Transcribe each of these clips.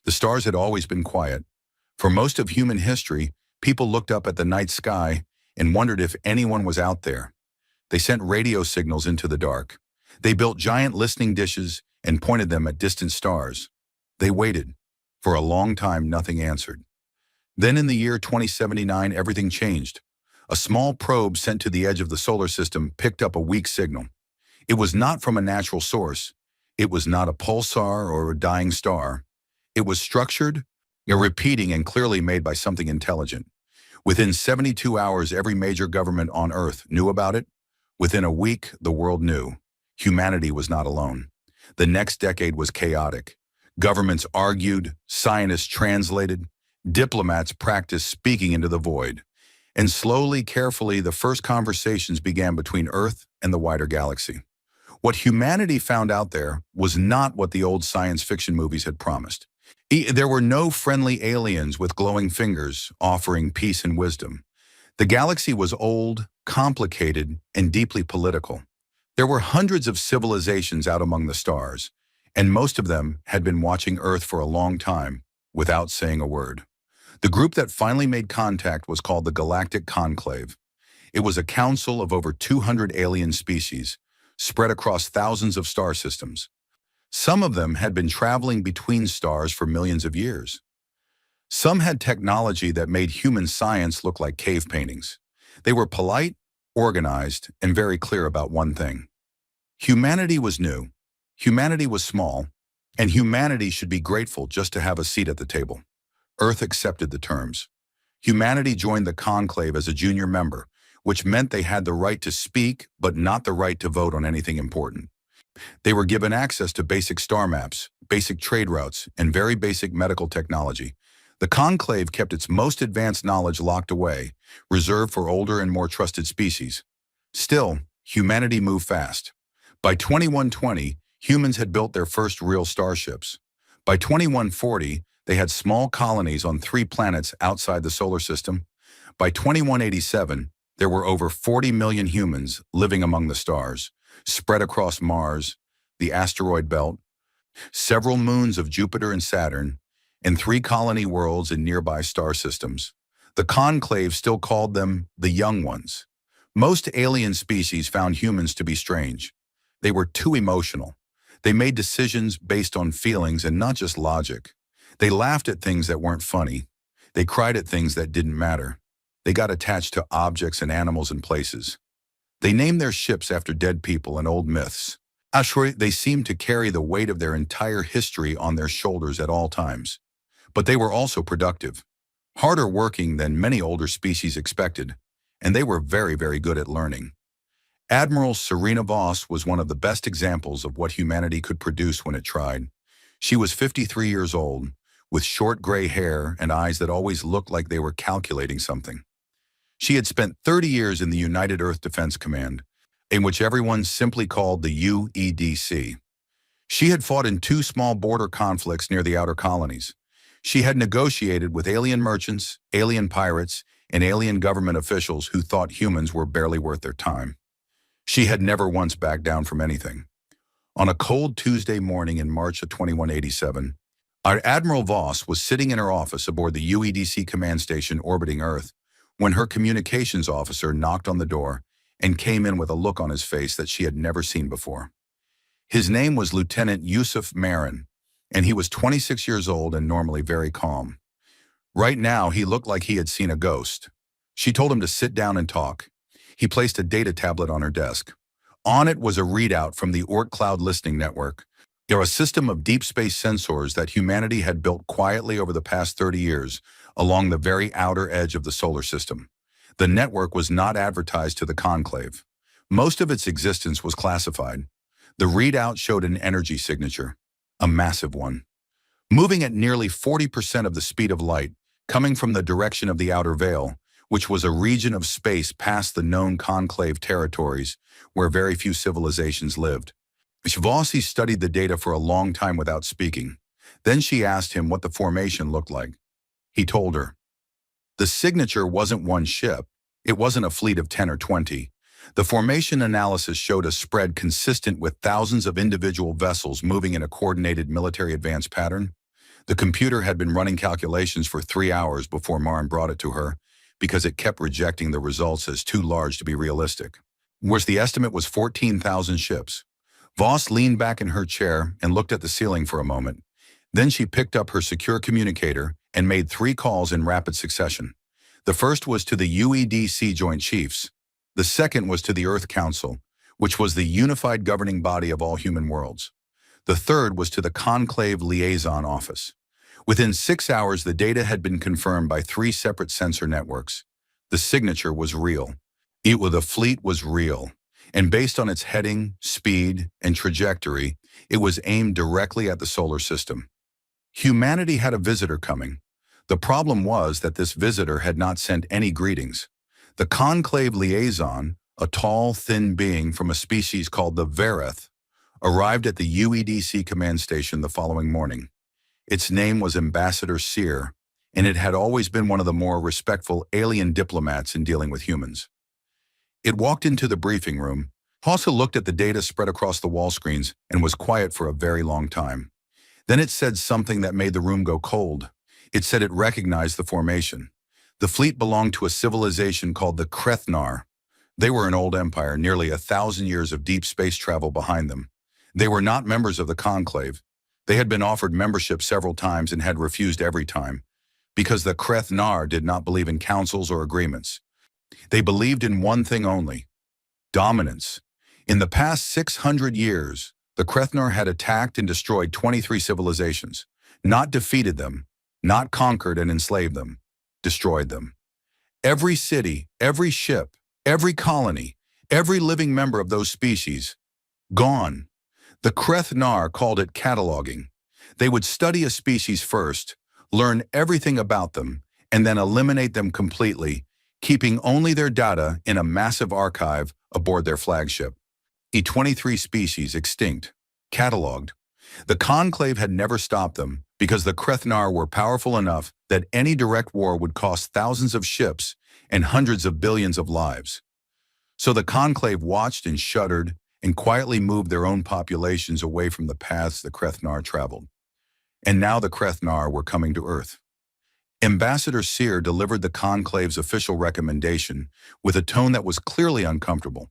The stars had always been quiet. For most of human history, people looked up at the night sky and wondered if anyone was out there. They sent radio signals into the dark. They built giant listening dishes and pointed them at distant stars. They waited. For a long time, nothing answered. Then in the year 2079, everything changed. A small probe sent to the edge of the solar system picked up a weak signal. It was not from a natural source. It was not a pulsar or a dying star. It was structured, repeating, and clearly made by something intelligent. Within 72 hours, every major government on Earth knew about it. Within a week, the world knew. Humanity was not alone. The next decade was chaotic. Governments argued, scientists translated, diplomats practiced speaking into the void. And slowly, carefully, the first conversations began between Earth and the wider galaxy. What humanity found out there was not what the old science fiction movies had promised. There were no friendly aliens with glowing fingers offering peace and wisdom. The galaxy was old, complicated, and deeply political. There were hundreds of civilizations out among the stars, and most of them had been watching Earth for a long time without saying a word. The group that finally made contact was called the Galactic Conclave. It was a council of over 200 alien species, spread across thousands of star systems. Some of them had been traveling between stars for millions of years. Some had technology that made human science look like cave paintings. They were polite, organized, and very clear about one thing. Humanity was new, humanity was small, and humanity should be grateful just to have a seat at the table. Earth accepted the terms. Humanity joined the conclave as a junior member, which meant they had the right to speak, but not the right to vote on anything important. They were given access to basic star maps, basic trade routes, and very basic medical technology. The conclave kept its most advanced knowledge locked away, reserved for older and more trusted species. Still, humanity moved fast. By 2120, humans had built their first real starships. By 2140, they had small colonies on 3 planets outside the solar system. By 2187, there were over 40 million humans living among the stars, spread across Mars, the asteroid belt, several moons of Jupiter and Saturn, and 3 colony worlds in nearby star systems. The conclave still called them the young ones. Most alien species found humans to be strange. They were too emotional. They made decisions based on feelings and not just logic. They laughed at things that weren't funny. They cried at things that didn't matter. They got attached to objects and animals and places. They named their ships after dead people and old myths. Actually, they seemed to carry the weight of their entire history on their shoulders at all times. But they were also productive, harder working than many older species expected, and they were very, very good at learning. Admiral Serena Voss was one of the best examples of what humanity could produce when it tried. She was 53 years old, with short gray hair and eyes that always looked like they were calculating something. She had spent 30 years in the United Earth Defense Command, in which everyone simply called the UEDC. She had fought in 2 small border conflicts near the outer colonies. She had negotiated with alien merchants, alien pirates, and alien government officials who thought humans were barely worth their time. She had never once backed down from anything. On a cold Tuesday morning in March of 2187, our Admiral Voss was sitting in her office aboard the UEDC command station orbiting Earth when her communications officer knocked on the door and came in with a look on his face that she had never seen before. His name was Lieutenant Yusuf Marin, and he was 26 years old and normally very calm. Right now, he looked like he had seen a ghost. She told him to sit down and talk. He placed a data tablet on her desk. On it was a readout from the Oort Cloud Listening Network, a system of deep space sensors that humanity had built quietly over the past 30 years along the very outer edge of the solar system. The network was not advertised to the conclave. Most of its existence was classified. The readout showed an energy signature, a massive one, moving at nearly 40% of the speed of light, coming from the direction of the outer veil, which was a region of space past the known conclave territories where very few civilizations lived. Vossi studied the data for a long time without speaking. Then she asked him what the formation looked like. He told her. The signature wasn't one ship. It wasn't a fleet of 10 or 20. The formation analysis showed a spread consistent with thousands of individual vessels moving in a coordinated military advance pattern. The computer had been running calculations for 3 hours before Marn brought it to her because it kept rejecting the results as too large to be realistic. Worse, the estimate was 14,000 ships. Voss leaned back in her chair and looked at the ceiling for a moment. Then she picked up her secure communicator and made 3 calls in rapid succession. The first was to the UEDC Joint Chiefs. The second was to the Earth Council, which was the unified governing body of all human worlds. The third was to the Conclave Liaison Office. Within 6 hours, the data had been confirmed by 3 separate sensor networks. The signature was real. The fleet was real, and based on its heading, speed, and trajectory, it was aimed directly at the solar system. Humanity had a visitor coming. The problem was that this visitor had not sent any greetings. The Conclave Liaison, a tall, thin being from a species called the Vereth, arrived at the UEDC command station the following morning. Its name was Ambassador Sear, and it had always been one of the more respectful alien diplomats in dealing with humans. It walked into the briefing room. Hossa looked at the data spread across the wall screens and was quiet for a very long time. Then it said something that made the room go cold. It said it recognized the formation. The fleet belonged to a civilization called the Krethnar. They were an old empire, nearly 1,000 years of deep space travel behind them. They were not members of the Conclave. They had been offered membership several times and had refused every time, because the Krethnar did not believe in councils or agreements. They believed in one thing only: dominance. In the past 600 years, the Krethnar had attacked and destroyed 23 civilizations, not defeated them, not conquered and enslaved them, destroyed them. Every city, every ship, every colony, every living member of those species, gone. The Krethnar called it cataloging. They would study a species first, learn everything about them, and then eliminate them completely, keeping only their data in a massive archive aboard their flagship. 23 species extinct, cataloged. The Conclave had never stopped them because the Krethnar were powerful enough that any direct war would cost thousands of ships and hundreds of billions of lives. So the Conclave watched and shuddered and quietly moved their own populations away from the paths the Krethnar traveled. And now the Krethnar were coming to Earth. Ambassador Sear delivered the Conclave's official recommendation with a tone that was clearly uncomfortable.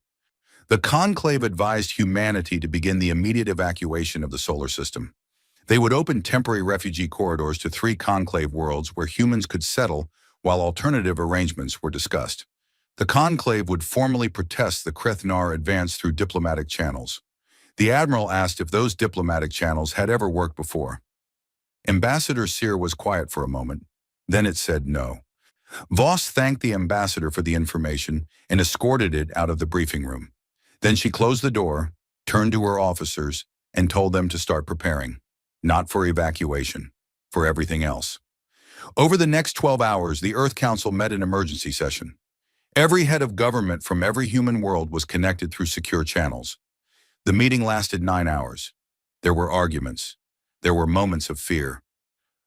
The Conclave advised humanity to begin the immediate evacuation of the solar system. They would open temporary refugee corridors to 3 Conclave worlds where humans could settle while alternative arrangements were discussed. The Conclave would formally protest the Krethnar advance through diplomatic channels. The Admiral asked if those diplomatic channels had ever worked before. Ambassador Sear was quiet for a moment. Then it said no. Voss thanked the ambassador for the information and escorted it out of the briefing room. Then she closed the door, turned to her officers, and told them to start preparing. Not for evacuation, for everything else. Over the next 12 hours, the Earth Council met in emergency session. Every head of government from every human world was connected through secure channels. The meeting lasted 9 hours. There were arguments. There were moments of fear.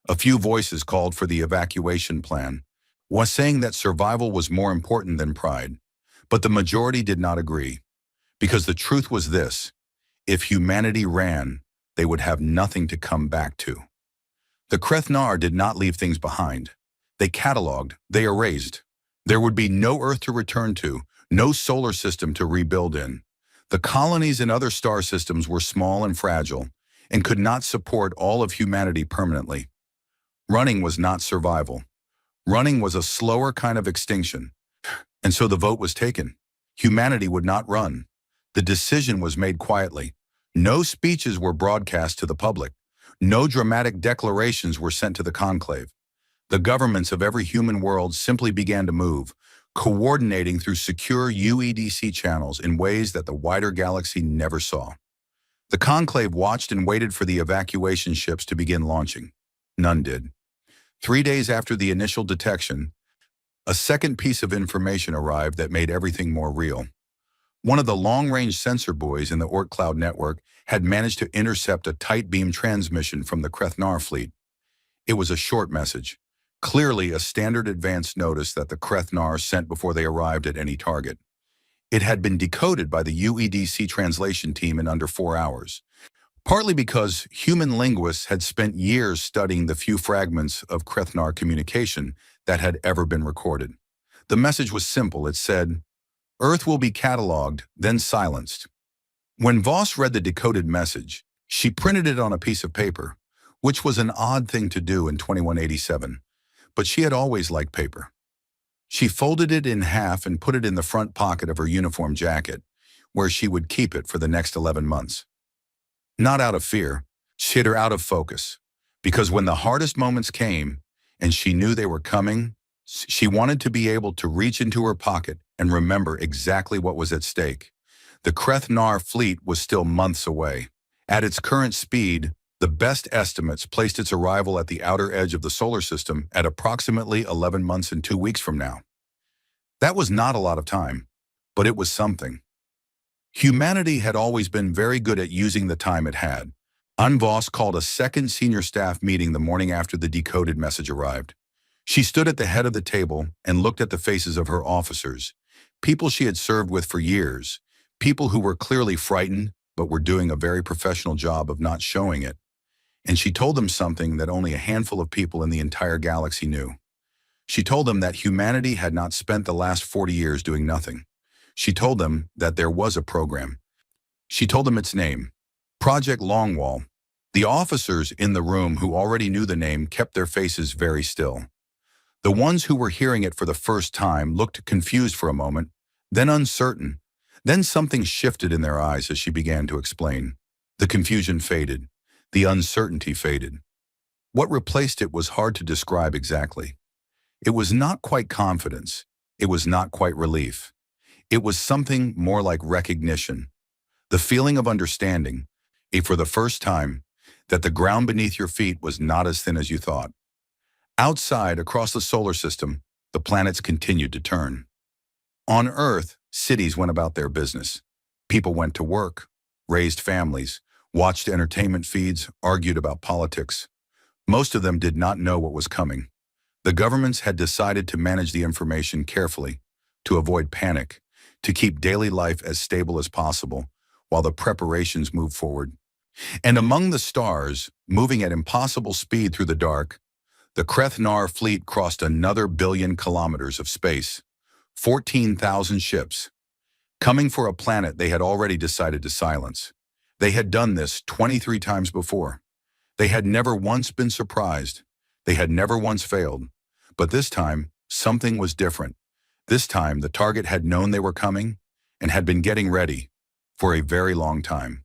A few voices called for the evacuation plan, was saying that survival was more important than pride. But the majority did not agree. Because the truth was this: if humanity ran, they would have nothing to come back to. The Krethnar did not leave things behind. They cataloged, they erased. There would be no Earth to return to, no solar system to rebuild in. The colonies in other star systems were small and fragile, and could not support all of humanity permanently. Running was not survival. Running was a slower kind of extinction. And so the vote was taken. Humanity would not run. The decision was made quietly. No speeches were broadcast to the public. No dramatic declarations were sent to the Conclave. The governments of every human world simply began to move, coordinating through secure UEDC channels in ways that the wider galaxy never saw. The Conclave watched and waited for the evacuation ships to begin launching. None did. 3 days after the initial detection, a second piece of information arrived that made everything more real. One of the long-range sensor buoys in the Oort Cloud network had managed to intercept a tight beam transmission from the Krethnar fleet. It was a short message, clearly a standard advance notice that the Krethnar sent before they arrived at any target. It had been decoded by the UEDC translation team in under 4 hours. partly because human linguists had spent years studying the few fragments of Krethnar communication that had ever been recorded. The message was simple. It said, "Earth will be cataloged, then silenced." When Voss read the decoded message, she printed it on a piece of paper, which was an odd thing to do in 2187, but she had always liked paper. She folded it in half and put it in the front pocket of her uniform jacket, where she would keep it for the next 11 months. Not out of fear, she hid her out of focus, because when the hardest moments came, and she knew they were coming, she wanted to be able to reach into her pocket and remember exactly what was at stake. The Krethnar fleet was still months away. At its current speed, the best estimates placed its arrival at the outer edge of the solar system at approximately 11 months and 2 weeks from now. That was not a lot of time, but it was something. Humanity had always been very good at using the time it had. Voss called a second senior staff meeting the morning after the decoded message arrived. She stood at the head of the table and looked at the faces of her officers, people she had served with for years, people who were clearly frightened but were doing a very professional job of not showing it. And she told them something that only a handful of people in the entire galaxy knew. She told them that humanity had not spent the last 40 years doing nothing. She told them that there was a program. She told them its name, Project Longwall. The officers in the room who already knew the name kept their faces very still. The ones who were hearing it for the first time looked confused for a moment, then uncertain. Then something shifted in their eyes as she began to explain. The confusion faded. The uncertainty faded. What replaced it was hard to describe exactly. It was not quite confidence. It was not quite relief. It was something more like recognition. The feeling of understanding, for the first time, that the ground beneath your feet was not as thin as you thought. Outside, across the solar system, the planets continued to turn. On Earth, cities went about their business. People went to work, raised families, watched entertainment feeds, argued about politics. Most of them did not know what was coming. The governments had decided to manage the information carefully, to avoid panic, to keep daily life as stable as possible, while the preparations moved forward. And among the stars, moving at impossible speed through the dark, the Krethnar fleet crossed another 1 billion kilometers of space, 14,000 ships, coming for a planet they had already decided to silence. They had done this 23 times before. They had never once been surprised. They had never once failed. But this time, something was different. This time, the target had known they were coming and had been getting ready for a very long time.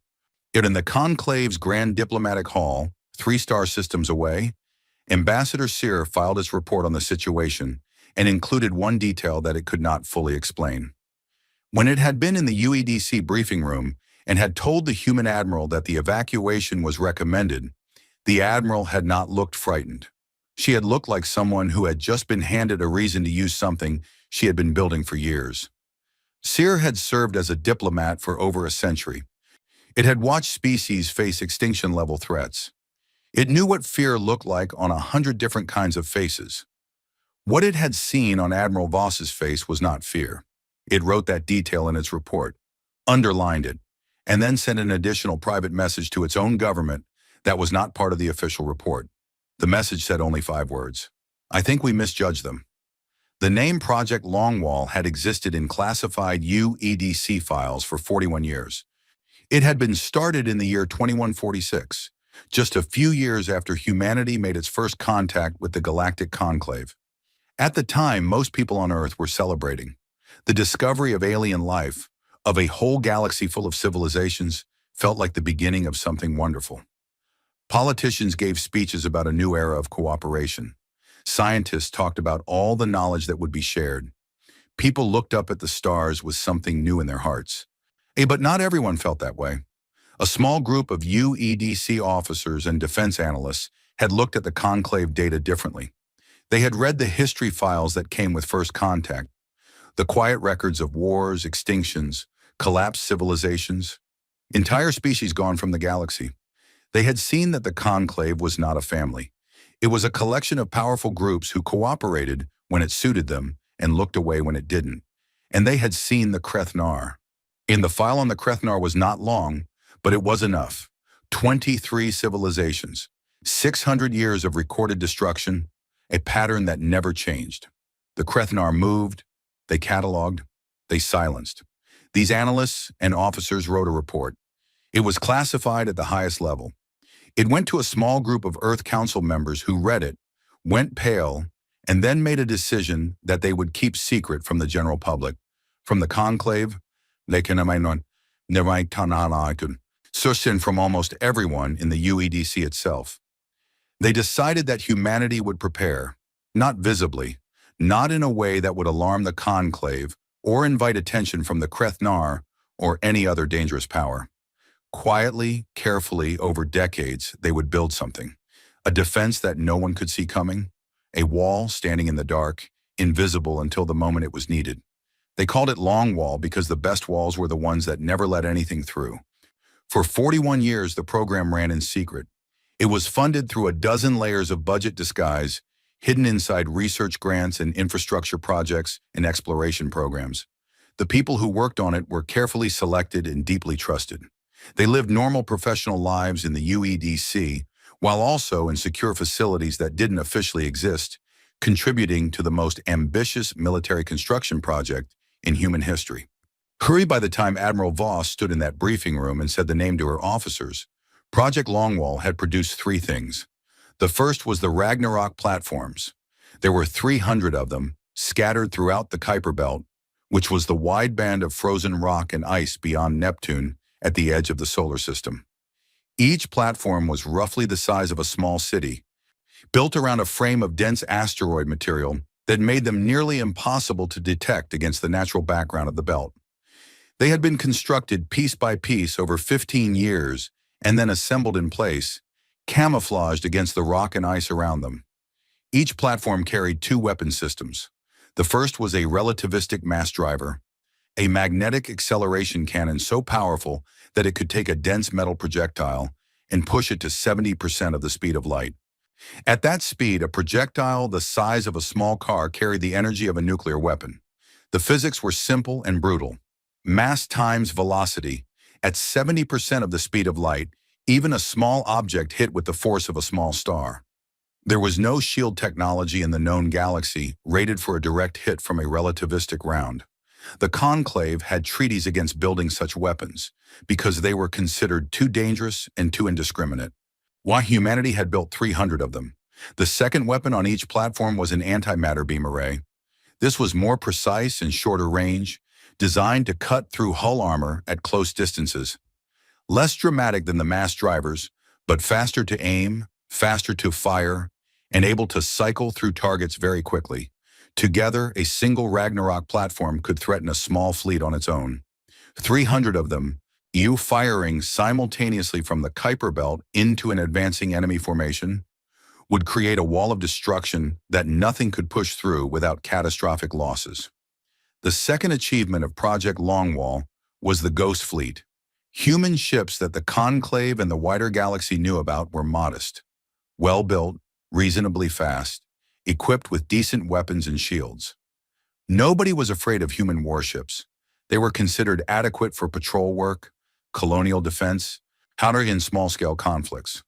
Yet in the Conclave's Grand Diplomatic Hall, 3 star systems away, Ambassador Sear filed his report on the situation and included one detail that it could not fully explain. When it had been in the UEDC briefing room and had told the human admiral that the evacuation was recommended, the admiral had not looked frightened. She had looked like someone who had just been handed a reason to use something she had been building for years. Sear had served as a diplomat for over a century. It had watched species face extinction-level threats. It knew what fear looked like on 100 different kinds of faces. What it had seen on Admiral Voss's face was not fear. It wrote that detail in its report, underlined it, and then sent an additional private message to its own government that was not part of the official report. The message said only 5 words. "I think we misjudged them." The name Project Longwall had existed in classified UEDC files for 41 years. It had been started in the year 2146, just a few years after humanity made its first contact with the Galactic Conclave. At the time, most people on Earth were celebrating. The discovery of alien life, of a whole galaxy full of civilizations, felt like the beginning of something wonderful. Politicians gave speeches about a new era of cooperation. Scientists talked about all the knowledge that would be shared. People looked up at the stars with something new in their hearts. But not everyone felt that way. A small group of UEDC officers and defense analysts had looked at the conclave data differently. They had read the history files that came with first contact, the quiet records of wars, extinctions, collapsed civilizations, entire species gone from the galaxy. They had seen that the conclave was not a family. It was a collection of powerful groups who cooperated when it suited them and looked away when it didn't. And they had seen the Krethnar. In the file on the Krethnar was not long, but it was enough. 23 civilizations, 600 years of recorded destruction, a pattern that never changed. The Krethnar moved, they cataloged, they silenced. These analysts and officers wrote a report. It was classified at the highest level. It went to a small group of Earth Council members who read it, went pale, and then made a decision that they would keep secret from the general public. From the conclave, and from almost everyone in the UEDC itself. They decided that humanity would prepare, not visibly, not in a way that would alarm the conclave or invite attention from the Krethnar or any other dangerous power. Quietly, carefully, over decades, they would build something. A defense that no one could see coming, a wall standing in the dark, invisible until the moment it was needed. They called it Long Wall because the best walls were the ones that never let anything through. For 41 years, the program ran in secret. It was funded through a dozen layers of budget disguise, hidden inside research grants and infrastructure projects and exploration programs. The people who worked on it were carefully selected and deeply trusted. They lived normal professional lives in the UEDC, while also in secure facilities that didn't officially exist, contributing to the most ambitious military construction project in human history. Hurry by the time Admiral Voss stood in that briefing room and said the name to her officers, Project Longwall had produced three things. The first was the Ragnarok platforms. There were 300 of them, scattered throughout the Kuiper Belt, which was the wide band of frozen rock and ice beyond Neptune at the edge of the solar system. Each platform was roughly the size of a small city, built around a frame of dense asteroid material that made them nearly impossible to detect against the natural background of the belt. They had been constructed piece by piece over 15 years and then assembled in place, camouflaged against the rock and ice around them. Each platform carried two weapon systems. The first was a relativistic mass driver, a magnetic acceleration cannon so powerful that it could take a dense metal projectile and push it to 70% of the speed of light. At that speed, a projectile the size of a small car carried the energy of a nuclear weapon. The physics were simple and brutal. Mass times velocity. At 70% of the speed of light, even a small object hit with the force of a small star. There was no shield technology in the known galaxy rated for a direct hit from a relativistic round. The Conclave had treaties against building such weapons because they were considered too dangerous and too indiscriminate. Why humanity had built 300 of them. The second weapon on each platform was an antimatter beam array. This was more precise and shorter range, designed to cut through hull armor at close distances. Less dramatic than the mass drivers, but faster to aim, faster to fire, and able to cycle through targets very quickly. Together, a single Ragnarok platform could threaten a small fleet on its own. 300 of them, firing simultaneously from the Kuiper Belt into an advancing enemy formation, would create a wall of destruction that nothing could push through without catastrophic losses. The second achievement of Project Longwall was the Ghost Fleet. Human ships that the Conclave and the wider galaxy knew about were modest, well-built, reasonably fast, equipped with decent weapons and shields. Nobody was afraid of human warships. They were considered adequate for patrol work, colonial defense, countering small-scale conflicts.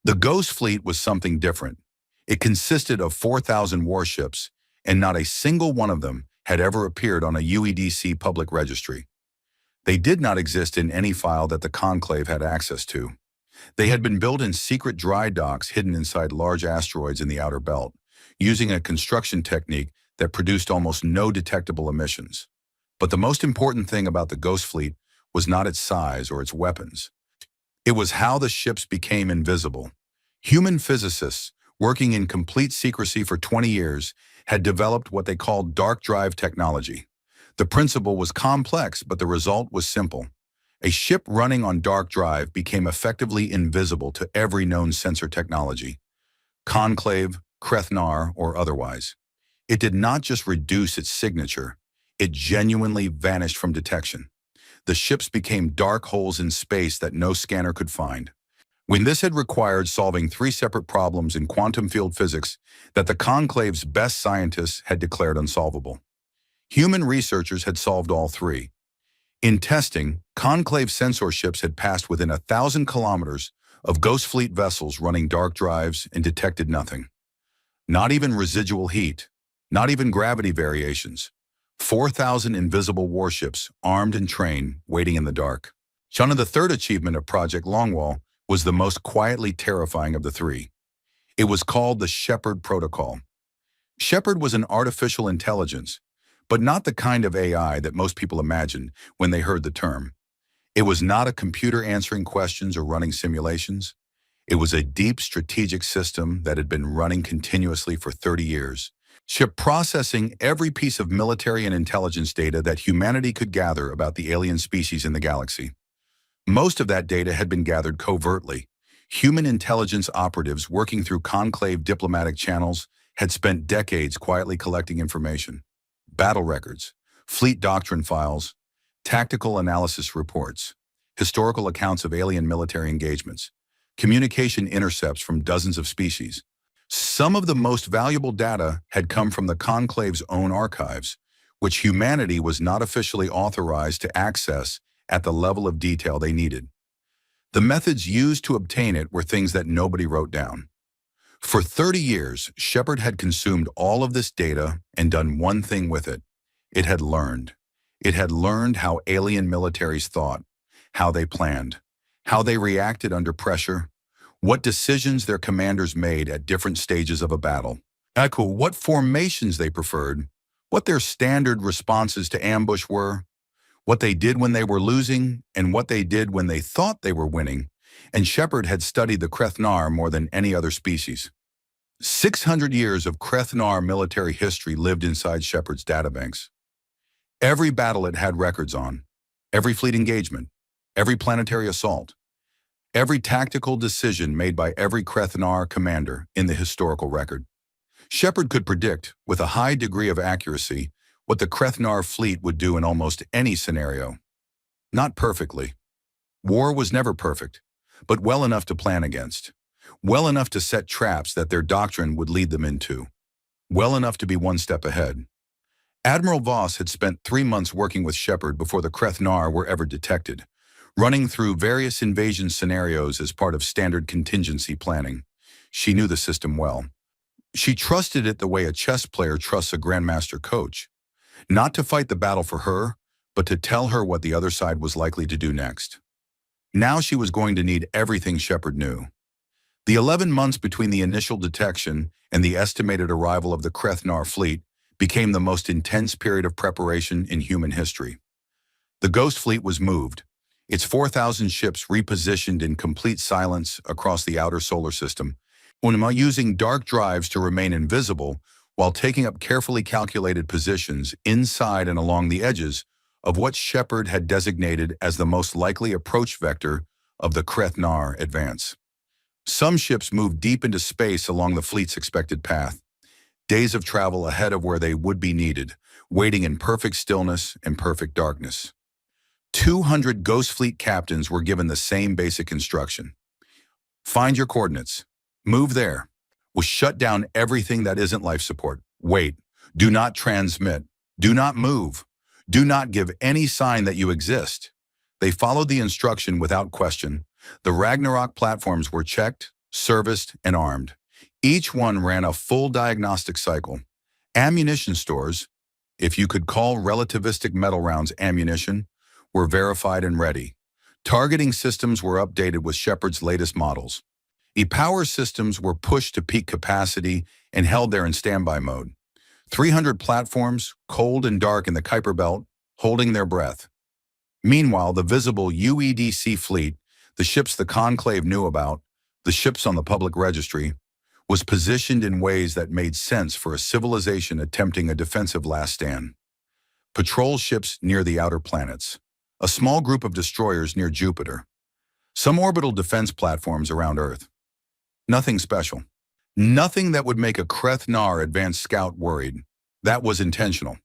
The Ghost Fleet was something different. It consisted of 4,000 warships, and not a single one of them had ever appeared on a UEDC public registry. They did not exist in any file that the Conclave had access to. They had been built in secret dry docks hidden inside large asteroids in the outer belt, using a construction technique that produced almost no detectable emissions. But the most important thing about the Ghost Fleet was not its size or its weapons. It was how the ships became invisible. Human physicists, working in complete secrecy for 20 years, had developed what they called dark drive technology. The principle was complex, but the result was simple. A ship running on dark drive became effectively invisible to every known sensor technology, Conclave, Krethnar, or otherwise. It did not just reduce its signature, it genuinely vanished from detection. The ships became dark holes in space that no scanner could find. When this had required solving 3 separate problems in quantum field physics that the Conclave's best scientists had declared unsolvable. Human researchers had solved all 3. In testing, Conclave sensor ships had passed within 1,000 kilometers of Ghost Fleet vessels running dark drives and detected nothing. Not even residual heat, not even gravity variations. 4,000 invisible warships, armed and trained, waiting in the dark. China, the third achievement of Project Longwall, was the most quietly terrifying of the three. It was called the Shepard Protocol. Shepard was an artificial intelligence, but not the kind of AI that most people imagined when they heard the term. It was not a computer answering questions or running simulations. It was a deep strategic system that had been running continuously for 30 years, processing every piece of military and intelligence data that humanity could gather about the alien species in the galaxy. Most of that data had been gathered covertly. Human intelligence operatives working through conclave diplomatic channels had spent decades quietly collecting information. Battle records, fleet doctrine files, tactical analysis reports, historical accounts of alien military engagements, communication intercepts from dozens of species. Some of the most valuable data had come from the Conclave's own archives, which humanity was not officially authorized to access at the level of detail they needed. The methods used to obtain it were things that nobody wrote down. For 30 years, Shepard had consumed all of this data and done one thing with it. It had learned. It had learned how alien militaries thought, how they planned, how they reacted under pressure, what decisions their commanders made at different stages of a battle, what formations they preferred, what their standard responses to ambush were, what they did when they were losing, and what they did when they thought they were winning, and Shepard had studied the Krethnar more than any other species. 600 years of Krethnar military history lived inside Shepard's databanks. Every battle it had records on, every fleet engagement, every planetary assault, every tactical decision made by every Krethnar commander in the historical record. Shepard could predict, with a high degree of accuracy, what the Krethnar fleet would do in almost any scenario. Not perfectly. War was never perfect, but well enough to plan against. Well enough to set traps that their doctrine would lead them into. Well enough to be one step ahead. Admiral Voss had spent 3 months working with Shepard before the Krethnar were ever detected, running through various invasion scenarios as part of standard contingency planning. She knew the system well. She trusted it the way a chess player trusts a grandmaster coach. Not to fight the battle for her, but to tell her what the other side was likely to do next. Now she was going to need everything Shepard knew. The 11 months between the initial detection and the estimated arrival of the Krethnar fleet became the most intense period of preparation in human history. The Ghost Fleet was moved, its 4,000 ships repositioned in complete silence across the outer solar system, using dark drives to remain invisible while taking up carefully calculated positions inside and along the edges of what Shepard had designated as the most likely approach vector of the Krethnar advance. Some ships moved deep into space along the fleet's expected path, days of travel ahead of where they would be needed, waiting in perfect stillness and perfect darkness. 200 Ghost Fleet captains were given the same basic instruction. Find your coordinates. Move there. We'll shut down everything that isn't life support. Wait. Do not transmit. Do not move. Do not give any sign that you exist. They followed the instruction without question. The Ragnarok platforms were checked, serviced, and armed. Each one ran a full diagnostic cycle. Ammunition stores, if you could call relativistic metal rounds ammunition, were verified and ready. Targeting systems were updated with Shepard's latest models. E-power systems were pushed to peak capacity and held there in standby mode. 300 platforms, cold and dark in the Kuiper Belt, holding their breath. Meanwhile, the visible UEDC fleet, the ships the Conclave knew about, the ships on the public registry, was positioned in ways that made sense for a civilization attempting a defensive last stand. Patrol ships near the outer planets, a small group of destroyers near Jupiter, some orbital defense platforms around Earth. Nothing special. Nothing that would make a Krethnar advanced scout worried. That was intentional.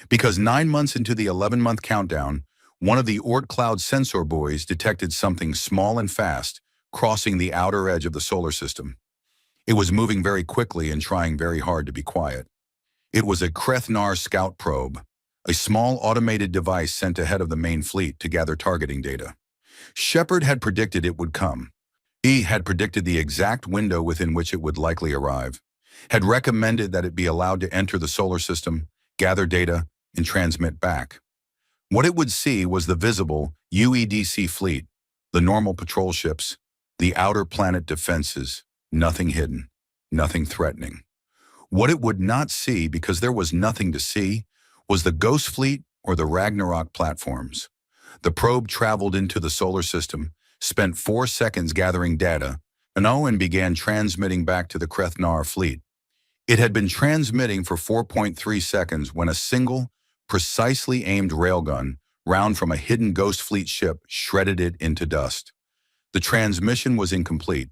Because 9 months into the 11-month countdown, one of the Oort cloud sensor buoys detected something small and fast crossing the outer edge of the solar system. It was moving very quickly and trying very hard to be quiet. It was a Krethnar scout probe, a small automated device sent ahead of the main fleet to gather targeting data. Shepard had predicted it would come. He had predicted the exact window within which it would likely arrive, had recommended that it be allowed to enter the solar system, gather data, and transmit back. What it would see was the visible UEDC fleet, the normal patrol ships, the outer planet defenses, nothing hidden, nothing threatening. What it would not see, because there was nothing to see, was the Ghost Fleet or the Ragnarok platforms. The probe traveled into the solar system, spent 4 seconds gathering data, and began transmitting back to the Krethnar fleet. It had been transmitting for 4.3 seconds when a single, precisely aimed railgun, round from a hidden Ghost Fleet ship, shredded it into dust. The transmission was incomplete.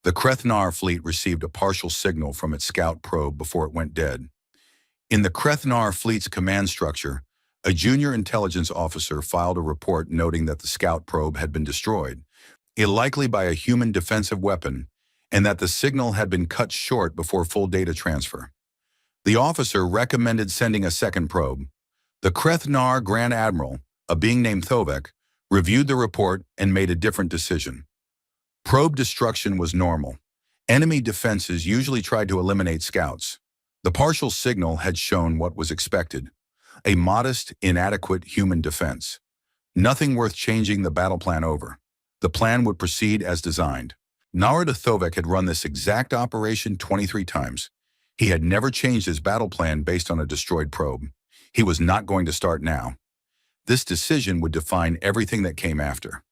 The Krethnar fleet received a partial signal from its scout probe before it went dead. In the Krethnar fleet's command structure, a junior intelligence officer filed a report noting that the scout probe had been destroyed, likely by a human defensive weapon, and that the signal had been cut short before full data transfer. The officer recommended sending a second probe. The Krethnar Grand Admiral, a being named Thovek, reviewed the report and made a different decision. Probe destruction was normal. Enemy defenses usually tried to eliminate scouts. The partial signal had shown what was expected: a modest, inadequate human defense. Nothing worth changing the battle plan over. The plan would proceed as designed. Narada Thovek had run this exact operation 23 times. He had never changed his battle plan based on a destroyed probe. He was not going to start now. This decision would define everything that came after.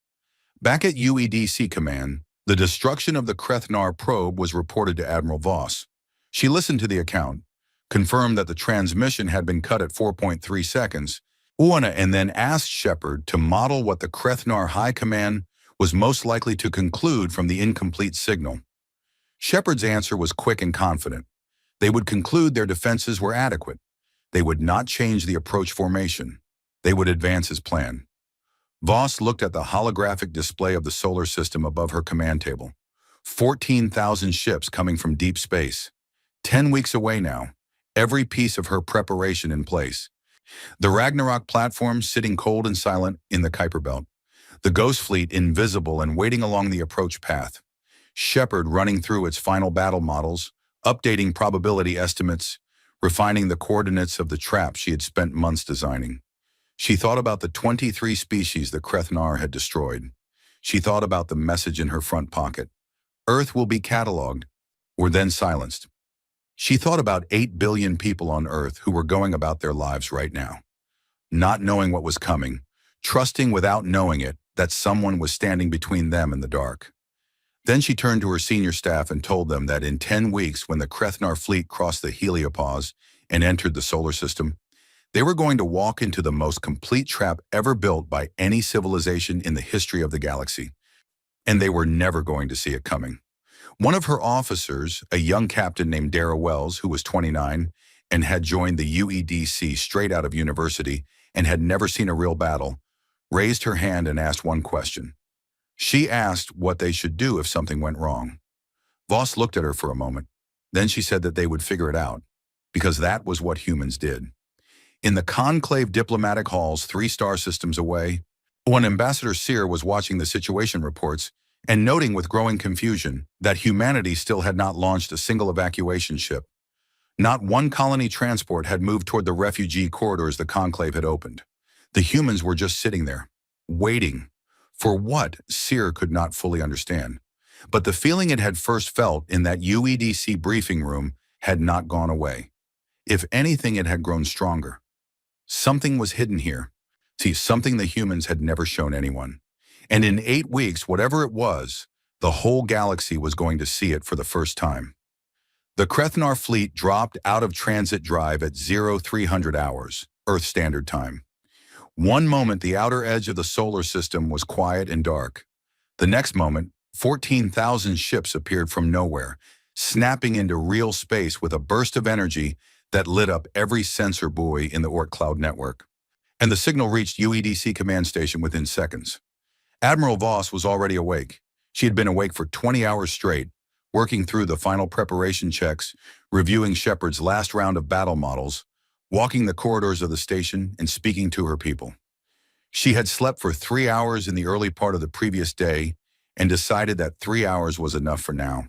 Back at UEDC Command, the destruction of the Krethnar probe was reported to Admiral Voss. She listened to the account, confirmed that the transmission had been cut at 4.3 seconds, and then asked Shepard to model what the Krethnar High Command was most likely to conclude from the incomplete signal. Shepard's answer was quick and confident. They would conclude their defenses were adequate. They would not change the approach formation. They would advance as planned. Voss looked at the holographic display of the solar system above her command table. 14,000 ships coming from deep space. 10 weeks away now, every piece of her preparation in place. The Ragnarok platform sitting cold and silent in the Kuiper Belt. The Ghost Fleet invisible and waiting along the approach path. Shepard running through its final battle models, updating probability estimates, refining the coordinates of the trap she had spent months designing. She thought about the 23 species that Krethnar had destroyed. She thought about the message in her front pocket. Earth will be cataloged, or then silenced. She thought about 8 billion people on Earth who were going about their lives right now, not knowing what was coming, trusting without knowing it that someone was standing between them and the dark. Then she turned to her senior staff and told them that in 10 weeks, when the Krethnar fleet crossed the heliopause and entered the solar system, they were going to walk into the most complete trap ever built by any civilization in the history of the galaxy, and they were never going to see it coming. One of her officers, a young captain named Dara Wells, who was 29 and had joined the UEDC straight out of university and had never seen a real battle, raised her hand and asked one question. She asked what they should do if something went wrong. Voss looked at her for a moment. Then she said that they would figure it out, because that was what humans did. In the conclave diplomatic halls 3 star systems away, when Ambassador Sear was watching the situation reports and noting with growing confusion that humanity still had not launched a single evacuation ship. Not one colony transport had moved toward the refugee corridors the conclave had opened. The humans were just sitting there, waiting. For what, Sear could not fully understand. But the feeling it had first felt in that UEDC briefing room had not gone away. If anything, it had grown stronger. Something was hidden here. See, something the humans had never shown anyone. And in 8 weeks, whatever it was, the whole galaxy was going to see it for the first time. The Krethnar fleet dropped out of transit drive at 0300 hours, Earth Standard Time. One moment, the outer edge of the solar system was quiet and dark. The next moment, 14,000 ships appeared from nowhere, snapping into real space with a burst of energy that lit up every sensor buoy in the Oort cloud network. And the signal reached UEDC command station within seconds. Admiral Voss was already awake. She had been awake for 20 hours straight, working through the final preparation checks, reviewing Shepard's last round of battle models, walking the corridors of the station and speaking to her people. She had slept for 3 hours in the early part of the previous day and decided that 3 hours was enough for now.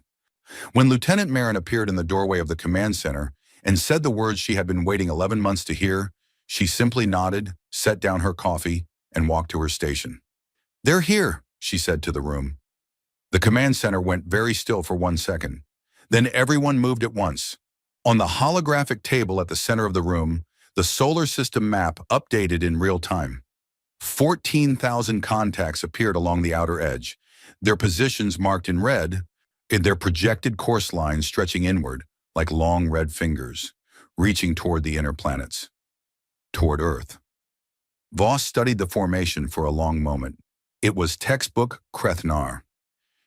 When Lieutenant Marin appeared in the doorway of the command center and said the words she had been waiting 11 months to hear, she simply nodded, set down her coffee, and walked to her station. "They're here," she said to the room. The command center went very still for 1 second. Then everyone moved at once. On the holographic table at the center of the room, the solar system map updated in real time. 14,000 contacts appeared along the outer edge, their positions marked in red, in their projected course lines stretching inward like long red fingers, reaching toward the inner planets, toward Earth. Voss studied the formation for a long moment. It was textbook Krethnar.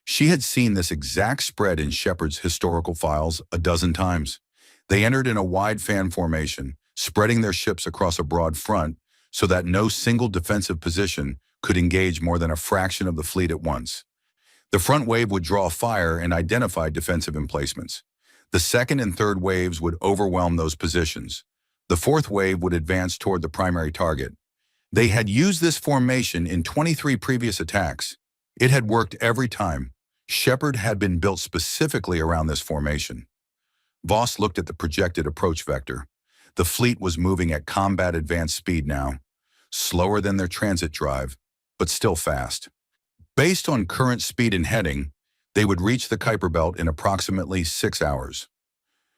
She had seen this exact spread in Shepard's historical files a dozen times. They entered in a wide fan formation, spreading their ships across a broad front so that no single defensive position could engage more than a fraction of the fleet at once. The front wave would draw fire and identify defensive emplacements. The second and third waves would overwhelm those positions. The fourth wave would advance toward the primary target. They had used this formation in 23 previous attacks. It had worked every time. Shepard had been built specifically around this formation. Voss looked at the projected approach vector. The fleet was moving at combat advanced speed now, slower than their transit drive, but still fast. Based on current speed and heading, they would reach the Kuiper Belt in approximately 6 hours.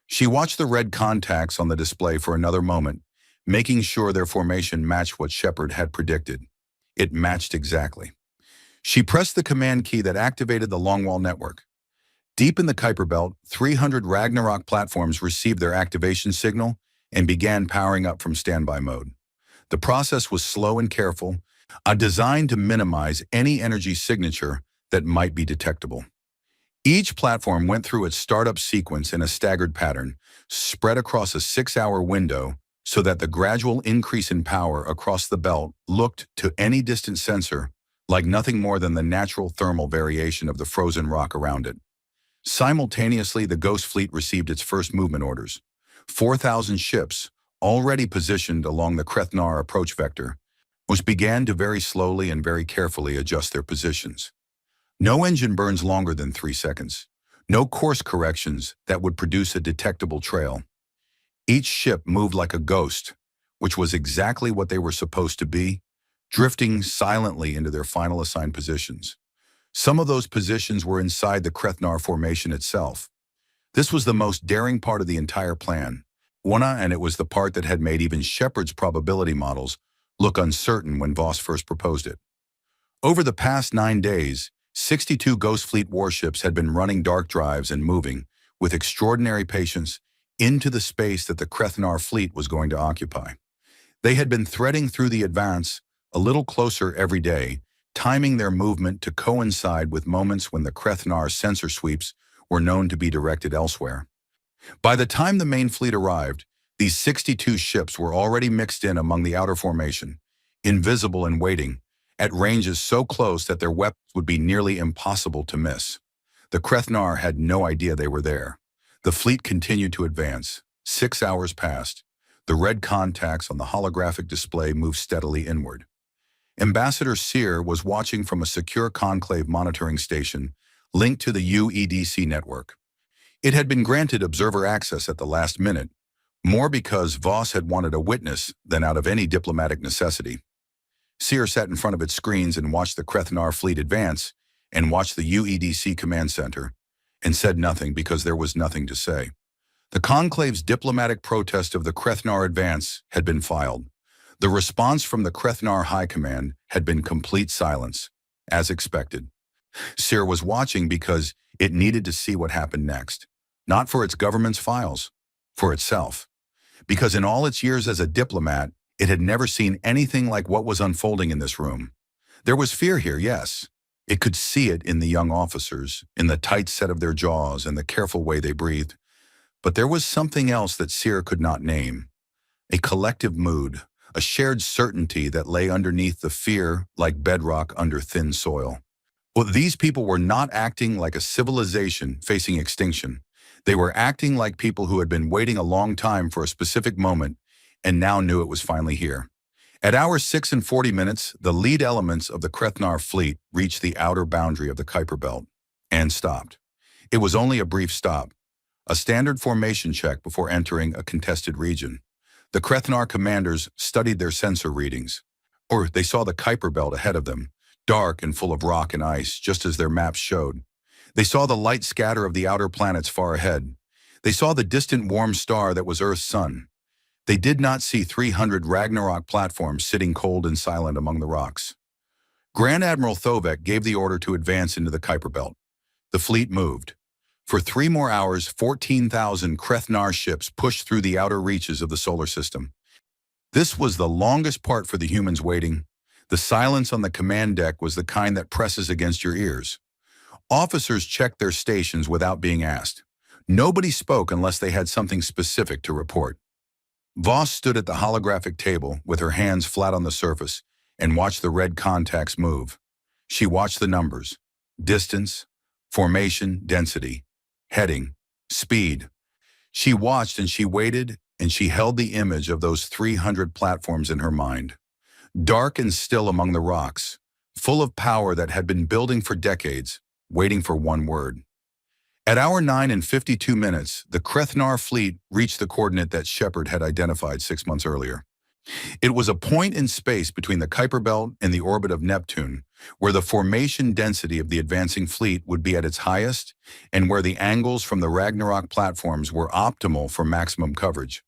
She watched the red contacts on the display for another moment, making sure their formation matched what Shepard had predicted. It matched exactly. She pressed the command key that activated the longwall network. Deep in the Kuiper Belt, 300 Ragnarok platforms received their activation signal and began powering up from standby mode. The process was slow and careful, designed to minimize any energy signature that might be detectable. Each platform went through its startup sequence in a staggered pattern, spread across a 6-hour window so that the gradual increase in power across the belt looked to any distant sensor like nothing more than the natural thermal variation of the frozen rock around it. Simultaneously, the Ghost Fleet received its first movement orders. 4,000 ships, already positioned along the Krethnar approach vector, which began to very slowly and very carefully adjust their positions. No engine burns longer than 3 seconds. No course corrections that would produce a detectable trail. Each ship moved like a ghost, which was exactly what they were supposed to be, drifting silently into their final assigned positions. Some of those positions were inside the Krethnar formation itself. This was the most daring part of the entire plan, and it was the part that had made even Shepard's probability models look uncertain when Voss first proposed it. Over the past 9 days, 62 Ghost Fleet warships had been running dark drives and moving, with extraordinary patience, into the space that the Krethnar fleet was going to occupy. They had been threading through the advance a little closer every day, timing their movement to coincide with moments when the Krethnar sensor sweeps were known to be directed elsewhere. By the time the main fleet arrived, these 62 ships were already mixed in among the outer formation, invisible and waiting, at ranges so close that their weapons would be nearly impossible to miss. The Krethnar had no idea they were there. The fleet continued to advance. 6 hours passed. The red contacts on the holographic display moved steadily inward. Ambassador Sear was watching from a secure conclave monitoring station linked to the UEDC network. It had been granted observer access at the last minute, more because Voss had wanted a witness than out of any diplomatic necessity. Sear sat in front of its screens and watched the Krethnar fleet advance and watched the UEDC command center, and said nothing because there was nothing to say. The conclave's diplomatic protest of the Krethnar advance had been filed. The response from the Krethnar High Command had been complete silence, as expected. Sear was watching because it needed to see what happened next, not for its government's files, for itself. Because in all its years as a diplomat, it had never seen anything like what was unfolding in this room. There was fear here, yes. It could see it in the young officers, in the tight set of their jaws and the careful way they breathed. But there was something else that Sear could not name. A collective mood, a shared certainty that lay underneath the fear like bedrock under thin soil. Well, these people were not acting like a civilization facing extinction. They were acting like people who had been waiting a long time for a specific moment and now knew it was finally here. At hours 6 and 40 minutes, the lead elements of the Krethnar fleet reached the outer boundary of the Kuiper Belt and stopped. It was only a brief stop, a standard formation check before entering a contested region. The Krethnar commanders studied their sensor readings, or they saw the Kuiper Belt ahead of them, dark and full of rock and ice, just as their maps showed. They saw the light scatter of the outer planets far ahead. They saw the distant warm star that was Earth's sun. They did not see 300 Ragnarok platforms sitting cold and silent among the rocks. Grand Admiral Thovek gave the order to advance into the Kuiper Belt. The fleet moved. For 3 more hours, 14,000 Krethnar ships pushed through the outer reaches of the solar system. This was the longest part for the humans waiting. The silence on the command deck was the kind that presses against your ears. Officers checked their stations without being asked. Nobody spoke unless they had something specific to report. Voss stood at the holographic table with her hands flat on the surface and watched the red contacts move. She watched the numbers: distance, formation, density, heading, speed. She watched and she waited, and she held the image of those 300 platforms in her mind. Dark and still among the rocks, full of power that had been building for decades, waiting for one word. At hour 9 and 52 minutes, the Krethnar fleet reached the coordinate that Shepard had identified 6 months earlier. It was a point in space between the Kuiper Belt and the orbit of Neptune, where the formation density of the advancing fleet would be at its highest and where the angles from the Ragnarok platforms were optimal for maximum coverage.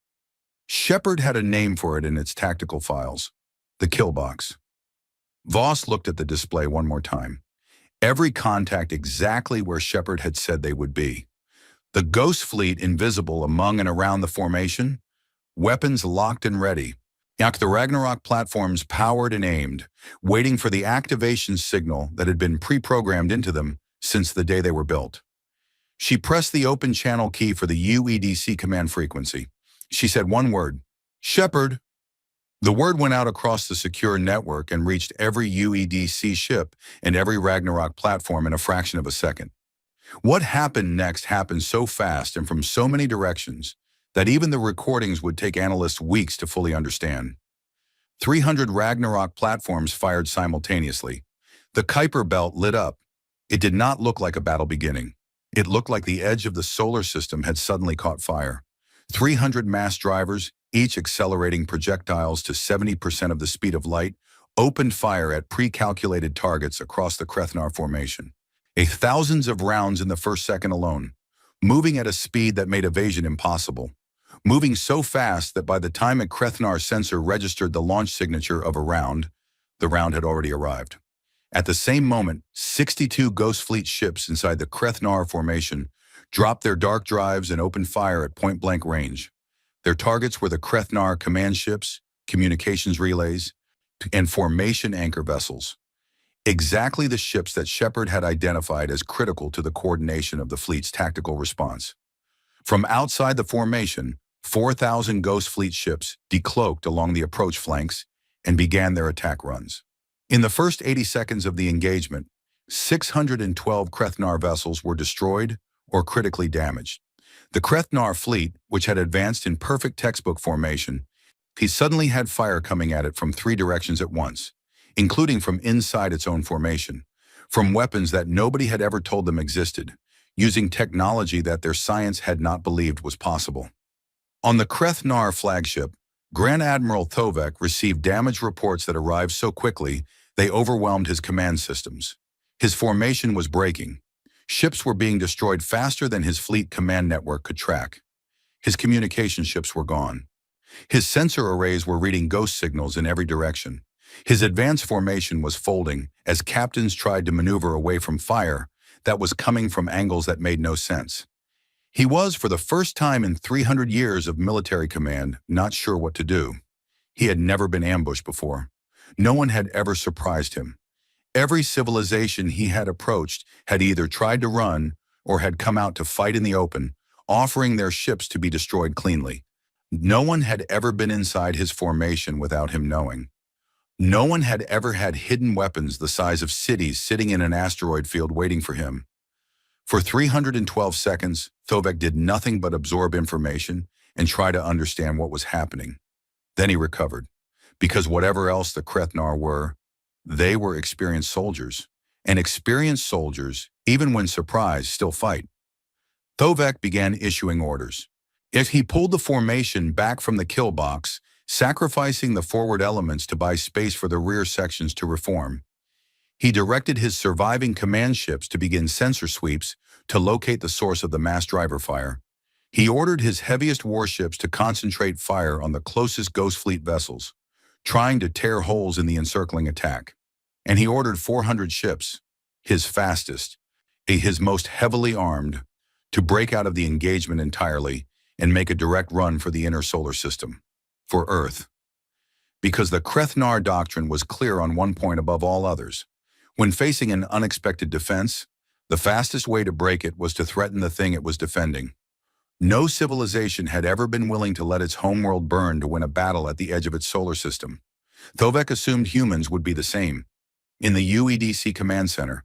Shepard had a name for it in its tactical files: the kill box. Voss looked at the display one more time. Every contact exactly where Shepard had said they would be. The Ghost fleet invisible among and around the formation, weapons locked and ready. The Ragnarok platforms powered and aimed, waiting for the activation signal that had been pre-programmed into them since the day they were built. She pressed the open channel key for the UEDC command frequency. She said one word: Shepard. The word went out across the secure network and reached every UEDC ship and every Ragnarok platform in a fraction of a second. What happened next happened so fast and from so many directions that even the recordings would take analysts weeks to fully understand. 300 Ragnarok platforms fired simultaneously. The Kuiper Belt lit up. It did not look like a battle beginning. It looked like the edge of the solar system had suddenly caught fire. 300 mass drivers, each accelerating projectiles to 70% of the speed of light, opened fire at pre-calculated targets across the Krethnar formation. Thousands of rounds in the first second alone, moving at a speed that made evasion impossible. Moving so fast that by the time a Krethnar sensor registered the launch signature of a round, the round had already arrived. At the same moment, 62 Ghost Fleet ships inside the Krethnar formation dropped their dark drives and opened fire at point-blank range. Their targets were the Krethnar command ships, communications relays, and formation anchor vessels. Exactly the ships that Shepard had identified as critical to the coordination of the fleet's tactical response. From outside the formation, 4,000 Ghost Fleet ships decloaked along the approach flanks and began their attack runs. In the first 80 seconds of the engagement, 612 Krethnar vessels were destroyed or critically damaged. The Krethnar fleet, which had advanced in perfect textbook formation, suddenly had fire coming at it from 3 directions at once, including from inside its own formation, from weapons that nobody had ever told them existed, using technology that their science had not believed was possible. On the Krethnar flagship, Grand Admiral Thovek received damage reports that arrived so quickly they overwhelmed his command systems. His formation was breaking. Ships were being destroyed faster than his fleet command network could track. His communication ships were gone. His sensor arrays were reading ghost signals in every direction. His advanced formation was folding as captains tried to maneuver away from fire that was coming from angles that made no sense. He was, for the first time in 300 years of military command, not sure what to do. He had never been ambushed before. No one had ever surprised him. Every civilization he had approached had either tried to run or had come out to fight in the open, offering their ships to be destroyed cleanly. No one had ever been inside his formation without him knowing. No one had ever had hidden weapons the size of cities sitting in an asteroid field waiting for him. For 312 seconds, Thovek did nothing but absorb information and try to understand what was happening. Then he recovered, because whatever else the Krethnar were, they were experienced soldiers. And experienced soldiers, even when surprised, still fight. Thovek began issuing orders. If he pulled the formation back from the kill box, sacrificing the forward elements to buy space for the rear sections to reform, he directed his surviving command ships to begin sensor sweeps to locate the source of the mass driver fire. He ordered his heaviest warships to concentrate fire on the closest Ghost Fleet vessels, trying to tear holes in the encircling attack. And he ordered 400 ships, his fastest, his most heavily armed, to break out of the engagement entirely and make a direct run for the inner solar system, for Earth. Because the Krethnar doctrine was clear on one point above all others. When facing an unexpected defense, the fastest way to break it was to threaten the thing it was defending. No civilization had ever been willing to let its homeworld burn to win a battle at the edge of its solar system. Thovek assumed humans would be the same. In the UEDC command center,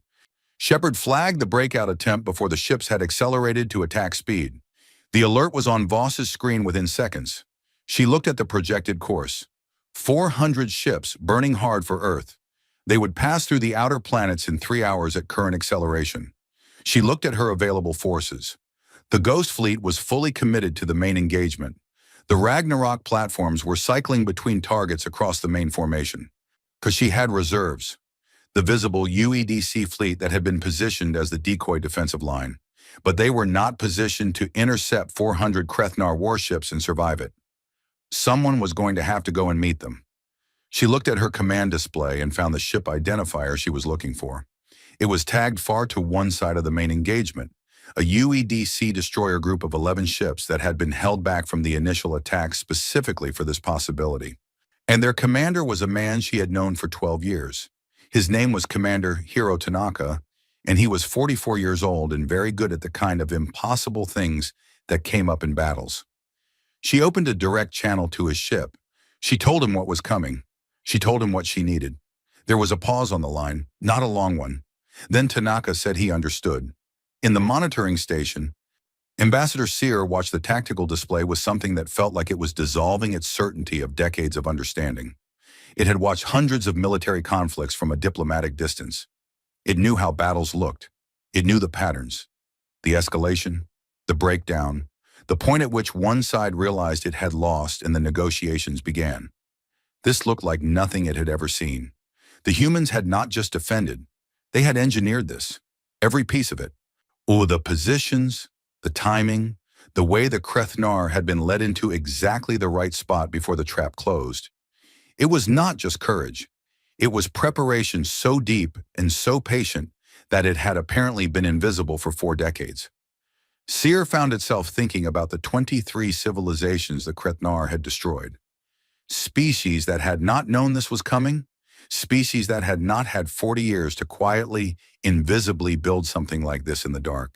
Shepard flagged the breakout attempt before the ships had accelerated to attack speed. The alert was on Voss's screen within seconds. She looked at the projected course. 400 ships burning hard for Earth. They would pass through the outer planets in 3 hours at current acceleration. She looked at her available forces. The Ghost Fleet was fully committed to the main engagement. The Ragnarok platforms were cycling between targets across the main formation, because she had reserves. The visible UEDC fleet that had been positioned as the decoy defensive line, but they were not positioned to intercept 400 Krethnar warships and survive it. Someone was going to have to go and meet them. She looked at her command display and found the ship identifier she was looking for. It was tagged far to one side of the main engagement, a UEDC destroyer group of 11 ships that had been held back from the initial attack specifically for this possibility. And their commander was a man she had known for 12 years. His name was Commander Hiro Tanaka, and he was 44 years old and very good at the kind of impossible things that came up in battles. She opened a direct channel to his ship. She told him what was coming. She told him what she needed. There was a pause on the line, not a long one. Then Tanaka said he understood. In the monitoring station, Ambassador Sear watched the tactical display with something that felt like it was dissolving its certainty of decades of understanding. It had watched hundreds of military conflicts from a diplomatic distance. It knew how battles looked. It knew the patterns, the escalation, the breakdown, the point at which one side realized it had lost and the negotiations began. This looked like nothing it had ever seen. The humans had not just defended. They had engineered this, every piece of it. Oh, the positions, the timing, the way the Krethnar had been led into exactly the right spot before the trap closed. It was not just courage. It was preparation so deep and so patient that it had apparently been invisible for 4 decades. Sear found itself thinking about the 23 civilizations the Krethnar had destroyed. Species that had not known this was coming, species that had not had 40 years to quietly, invisibly build something like this in the dark.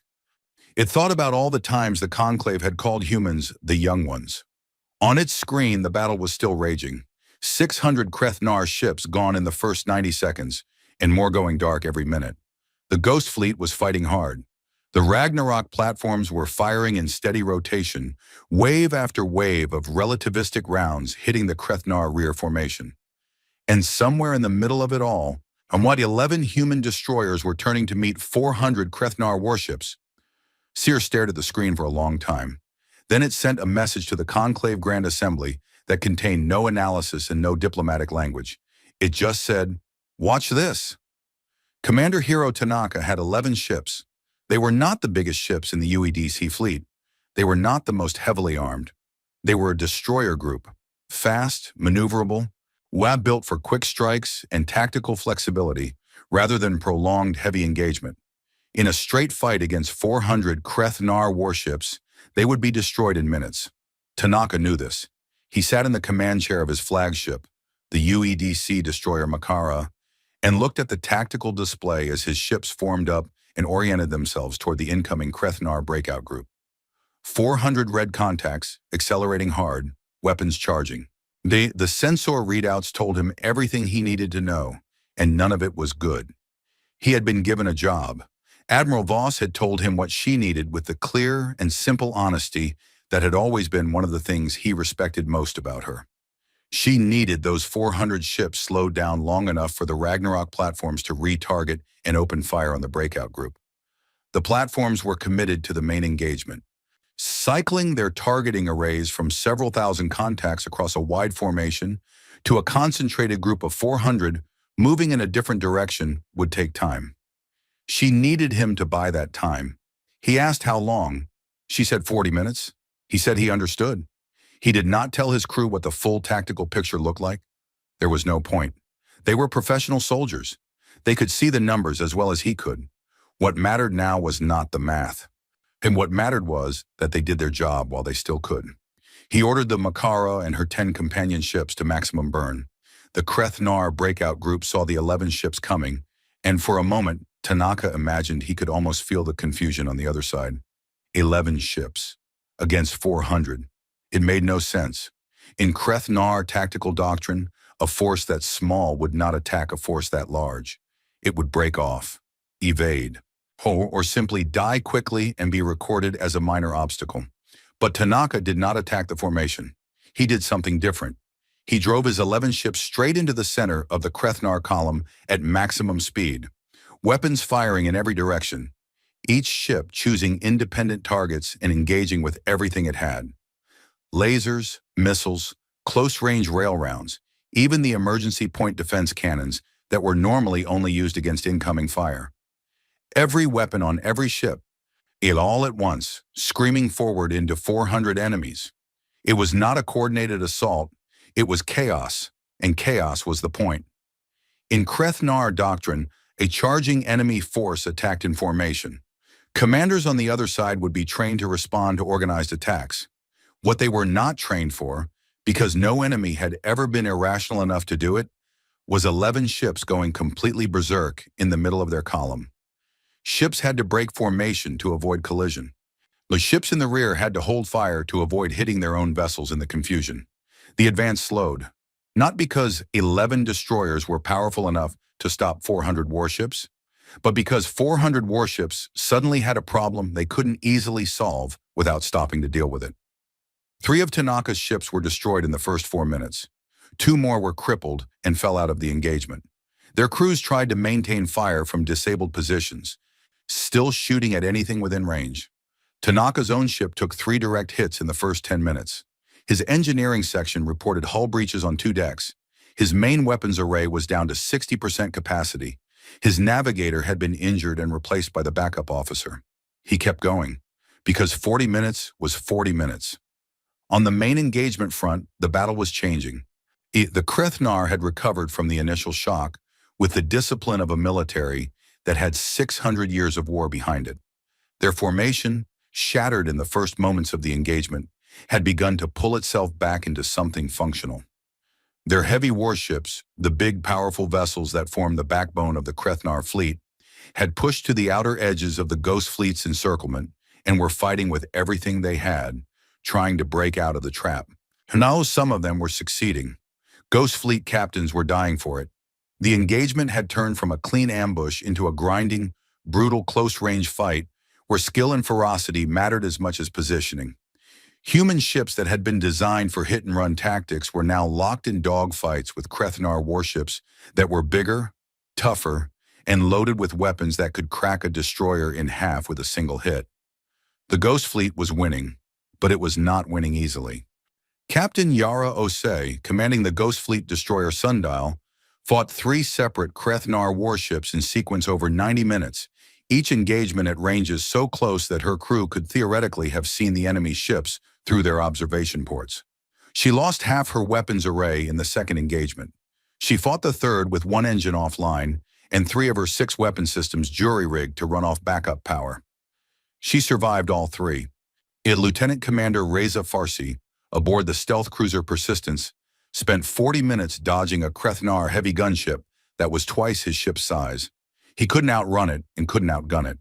It thought about all the times the Conclave had called humans the young ones. On its screen, the battle was still raging. 600 Krethnar ships gone in the first 90 seconds, and more going dark every minute. The Ghost Fleet was fighting hard. The Ragnarok platforms were firing in steady rotation, wave after wave of relativistic rounds hitting the Krethnar rear formation. And somewhere in the middle of it all, on what 11 human destroyers were turning to meet 400 Krethnar warships. Sear stared at the screen for a long time. Then it sent a message to the Conclave Grand Assembly that contained no analysis and no diplomatic language. It just said, "Watch this." Commander Hiro Tanaka had 11 ships. They were not the biggest ships in the UEDC fleet. They were not the most heavily armed. They were a destroyer group, fast, maneuverable, built for quick strikes and tactical flexibility rather than prolonged heavy engagement. In a straight fight against 400 Krethnar warships, they would be destroyed in minutes. Tanaka knew this. He sat in the command chair of his flagship, the UEDC destroyer Makara, and looked at the tactical display as his ships formed up and oriented themselves toward the incoming Krethnar breakout group. 400 red contacts, accelerating hard, weapons charging. The sensor readouts told him everything he needed to know, and none of it was good. He had been given a job. Admiral Voss had told him what she needed with the clear and simple honesty that had always been one of the things he respected most about her. She needed those 400 ships slowed down long enough for the Ragnarok platforms to retarget and open fire on the breakout group. The platforms were committed to the main engagement, cycling their targeting arrays from several thousand contacts across a wide formation to a concentrated group of 400 moving in a different direction would take time. She needed him to buy that time. He asked how long. She said 40 minutes. He said he understood. He did not tell his crew what the full tactical picture looked like. There was no point. They were professional soldiers. They could see the numbers as well as he could. What mattered now was not the math. And what mattered was that they did their job while they still could. He ordered the Makara and her 10 companion ships to maximum burn. The Kreth-Nar breakout group saw the 11 ships coming, and for a moment, Tanaka imagined he could almost feel the confusion on the other side. 11 ships against 400. It made no sense. In Kreth-Nar tactical doctrine, a force that small would not attack a force that large. It would break off, evade, or simply die quickly and be recorded as a minor obstacle. But Tanaka did not attack the formation. He did something different. He drove his 11 ships straight into the center of the Kreth-Nar column at maximum speed, weapons firing in every direction, each ship choosing independent targets and engaging with everything it had. Lasers, missiles, close-range rail rounds, even the emergency point defense cannons that were normally only used against incoming fire. Every weapon on every ship, it all at once, screaming forward into 400 enemies. It was not a coordinated assault, it was chaos, and chaos was the point. In Kreth-Nar doctrine, a charging enemy force attacked in formation. Commanders on the other side would be trained to respond to organized attacks. What they were not trained for, because no enemy had ever been irrational enough to do it, was 11 ships going completely berserk in the middle of their column. Ships had to break formation to avoid collision. The ships in the rear had to hold fire to avoid hitting their own vessels in the confusion. The advance slowed, not because 11 destroyers were powerful enough to stop 400 warships, but because 400 warships suddenly had a problem they couldn't easily solve without stopping to deal with it. 3 of Tanaka's ships were destroyed in the first 4 minutes. 2 more were crippled and fell out of the engagement. Their crews tried to maintain fire from disabled positions, still shooting at anything within range. Tanaka's own ship took 3 direct hits in the first 10 minutes. His engineering section reported hull breaches on 2 decks. His main weapons array was down to 60% capacity. His navigator had been injured and replaced by the backup officer. He kept going, because 40 minutes was 40 minutes. On the main engagement front, the battle was changing. The Kreth-Nar had recovered from the initial shock with the discipline of a military that had 600 years of war behind it. Their formation, shattered in the first moments of the engagement, had begun to pull itself back into something functional. Their heavy warships, the big powerful vessels that formed the backbone of the Kreth-Nar fleet, had pushed to the outer edges of the Ghost Fleet's encirclement and were fighting with everything they had, trying to break out of the trap. Now some of them were succeeding. Ghost Fleet captains were dying for it. The engagement had turned from a clean ambush into a grinding, brutal close-range fight where skill and ferocity mattered as much as positioning. Human ships that had been designed for hit-and-run tactics were now locked in dogfights with Kreth-Nar warships that were bigger, tougher, and loaded with weapons that could crack a destroyer in half with a single hit. The Ghost Fleet was winning, but it was not winning easily. Captain Yara Osei, commanding the Ghost Fleet destroyer Sundial, fought 3 separate Kreth-Nar warships in sequence over 90 minutes, each engagement at ranges so close that her crew could theoretically have seen the enemy's ships through their observation ports. She lost half her weapons array in the second engagement. She fought the third with 1 engine offline and 3 of her 6 weapon systems jury-rigged to run off backup power. She survived all 3. Lieutenant Commander Reza Farsi, aboard the stealth cruiser Persistence, spent 40 minutes dodging a Kreth-Nar heavy gunship that was twice his ship's size. He couldn't outrun it and couldn't outgun it.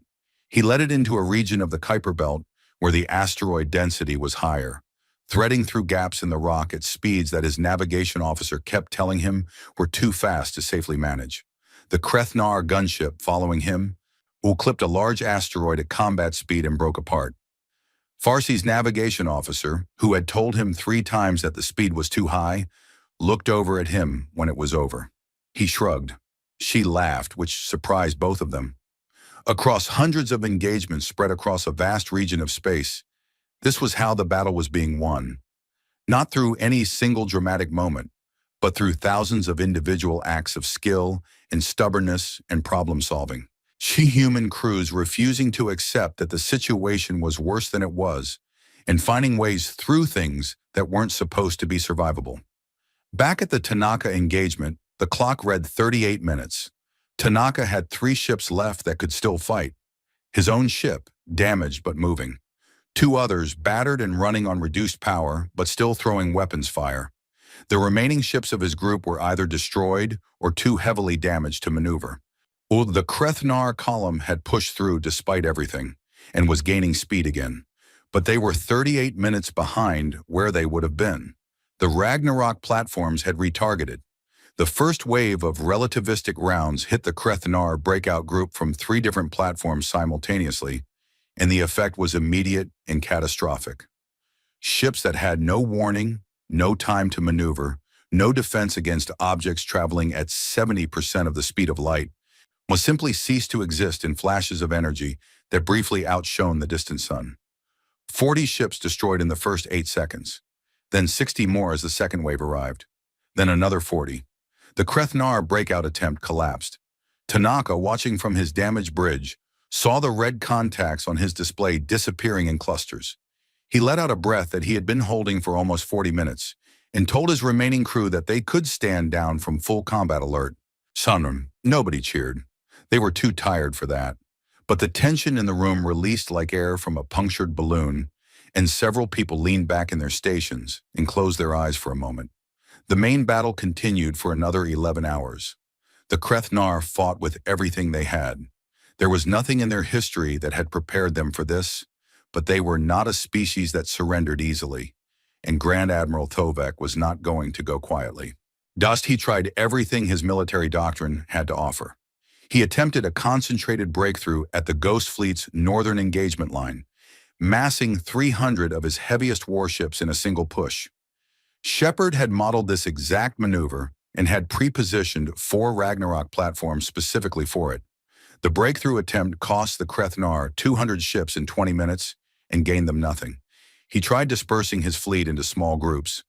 He led it into a region of the Kuiper Belt where the asteroid density was higher, threading through gaps in the rock at speeds that his navigation officer kept telling him were too fast to safely manage. The Kreth-Nar gunship following him clipped a large asteroid at combat speed and broke apart. Farsi's navigation officer, who had told him 3 times that the speed was too high, looked over at him when it was over. He shrugged. She laughed, which surprised both of them. Across hundreds of engagements spread across a vast region of space, this was how the battle was being won. Not through any single dramatic moment, but through thousands of individual acts of skill and stubbornness and problem-solving. Human crews refusing to accept that the situation was worse than it was, and finding ways through things that weren't supposed to be survivable. Back at the Tanaka engagement, the clock read 38 minutes. Tanaka had 3 ships left that could still fight. His own ship, damaged but moving. 2 others, battered and running on reduced power, but still throwing weapons fire. The remaining ships of his group were either destroyed or too heavily damaged to maneuver. The Krethnar column had pushed through despite everything, and was gaining speed again. But they were 38 minutes behind where they would have been. The Ragnarok platforms had retargeted. The first wave of relativistic rounds hit the Krethnar breakout group from 3 different platforms simultaneously, and the effect was immediate and catastrophic. Ships that had no warning, no time to maneuver, no defense against objects traveling at 70% of the speed of light, must simply cease to exist in flashes of energy that briefly outshone the distant sun. 40 ships destroyed in the first 8 seconds, then 60 more as the second wave arrived, then another 40. The Krethnar breakout attempt collapsed. Tanaka, watching from his damaged bridge, saw the red contacts on his display disappearing in clusters. He let out a breath that he had been holding for almost 40 minutes and told his remaining crew that they could stand down from full combat alert. Sunrum, nobody cheered. They were too tired for that. But the tension in the room released like air from a punctured balloon, and several people leaned back in their stations and closed their eyes for a moment. The main battle continued for another 11 hours. The Krethnar fought with everything they had. There was nothing in their history that had prepared them for this, but they were not a species that surrendered easily, and Grand Admiral Thovek was not going to go quietly. He tried everything his military doctrine had to offer. He attempted a concentrated breakthrough at the Ghost Fleet's northern engagement line, massing 300 of his heaviest warships in a single push. Shepard had modeled this exact maneuver and had pre-positioned 4 Ragnarok platforms specifically for it. The breakthrough attempt cost the Krethnar 200 ships in 20 minutes and gained them nothing. He tried dispersing his fleet into small groups,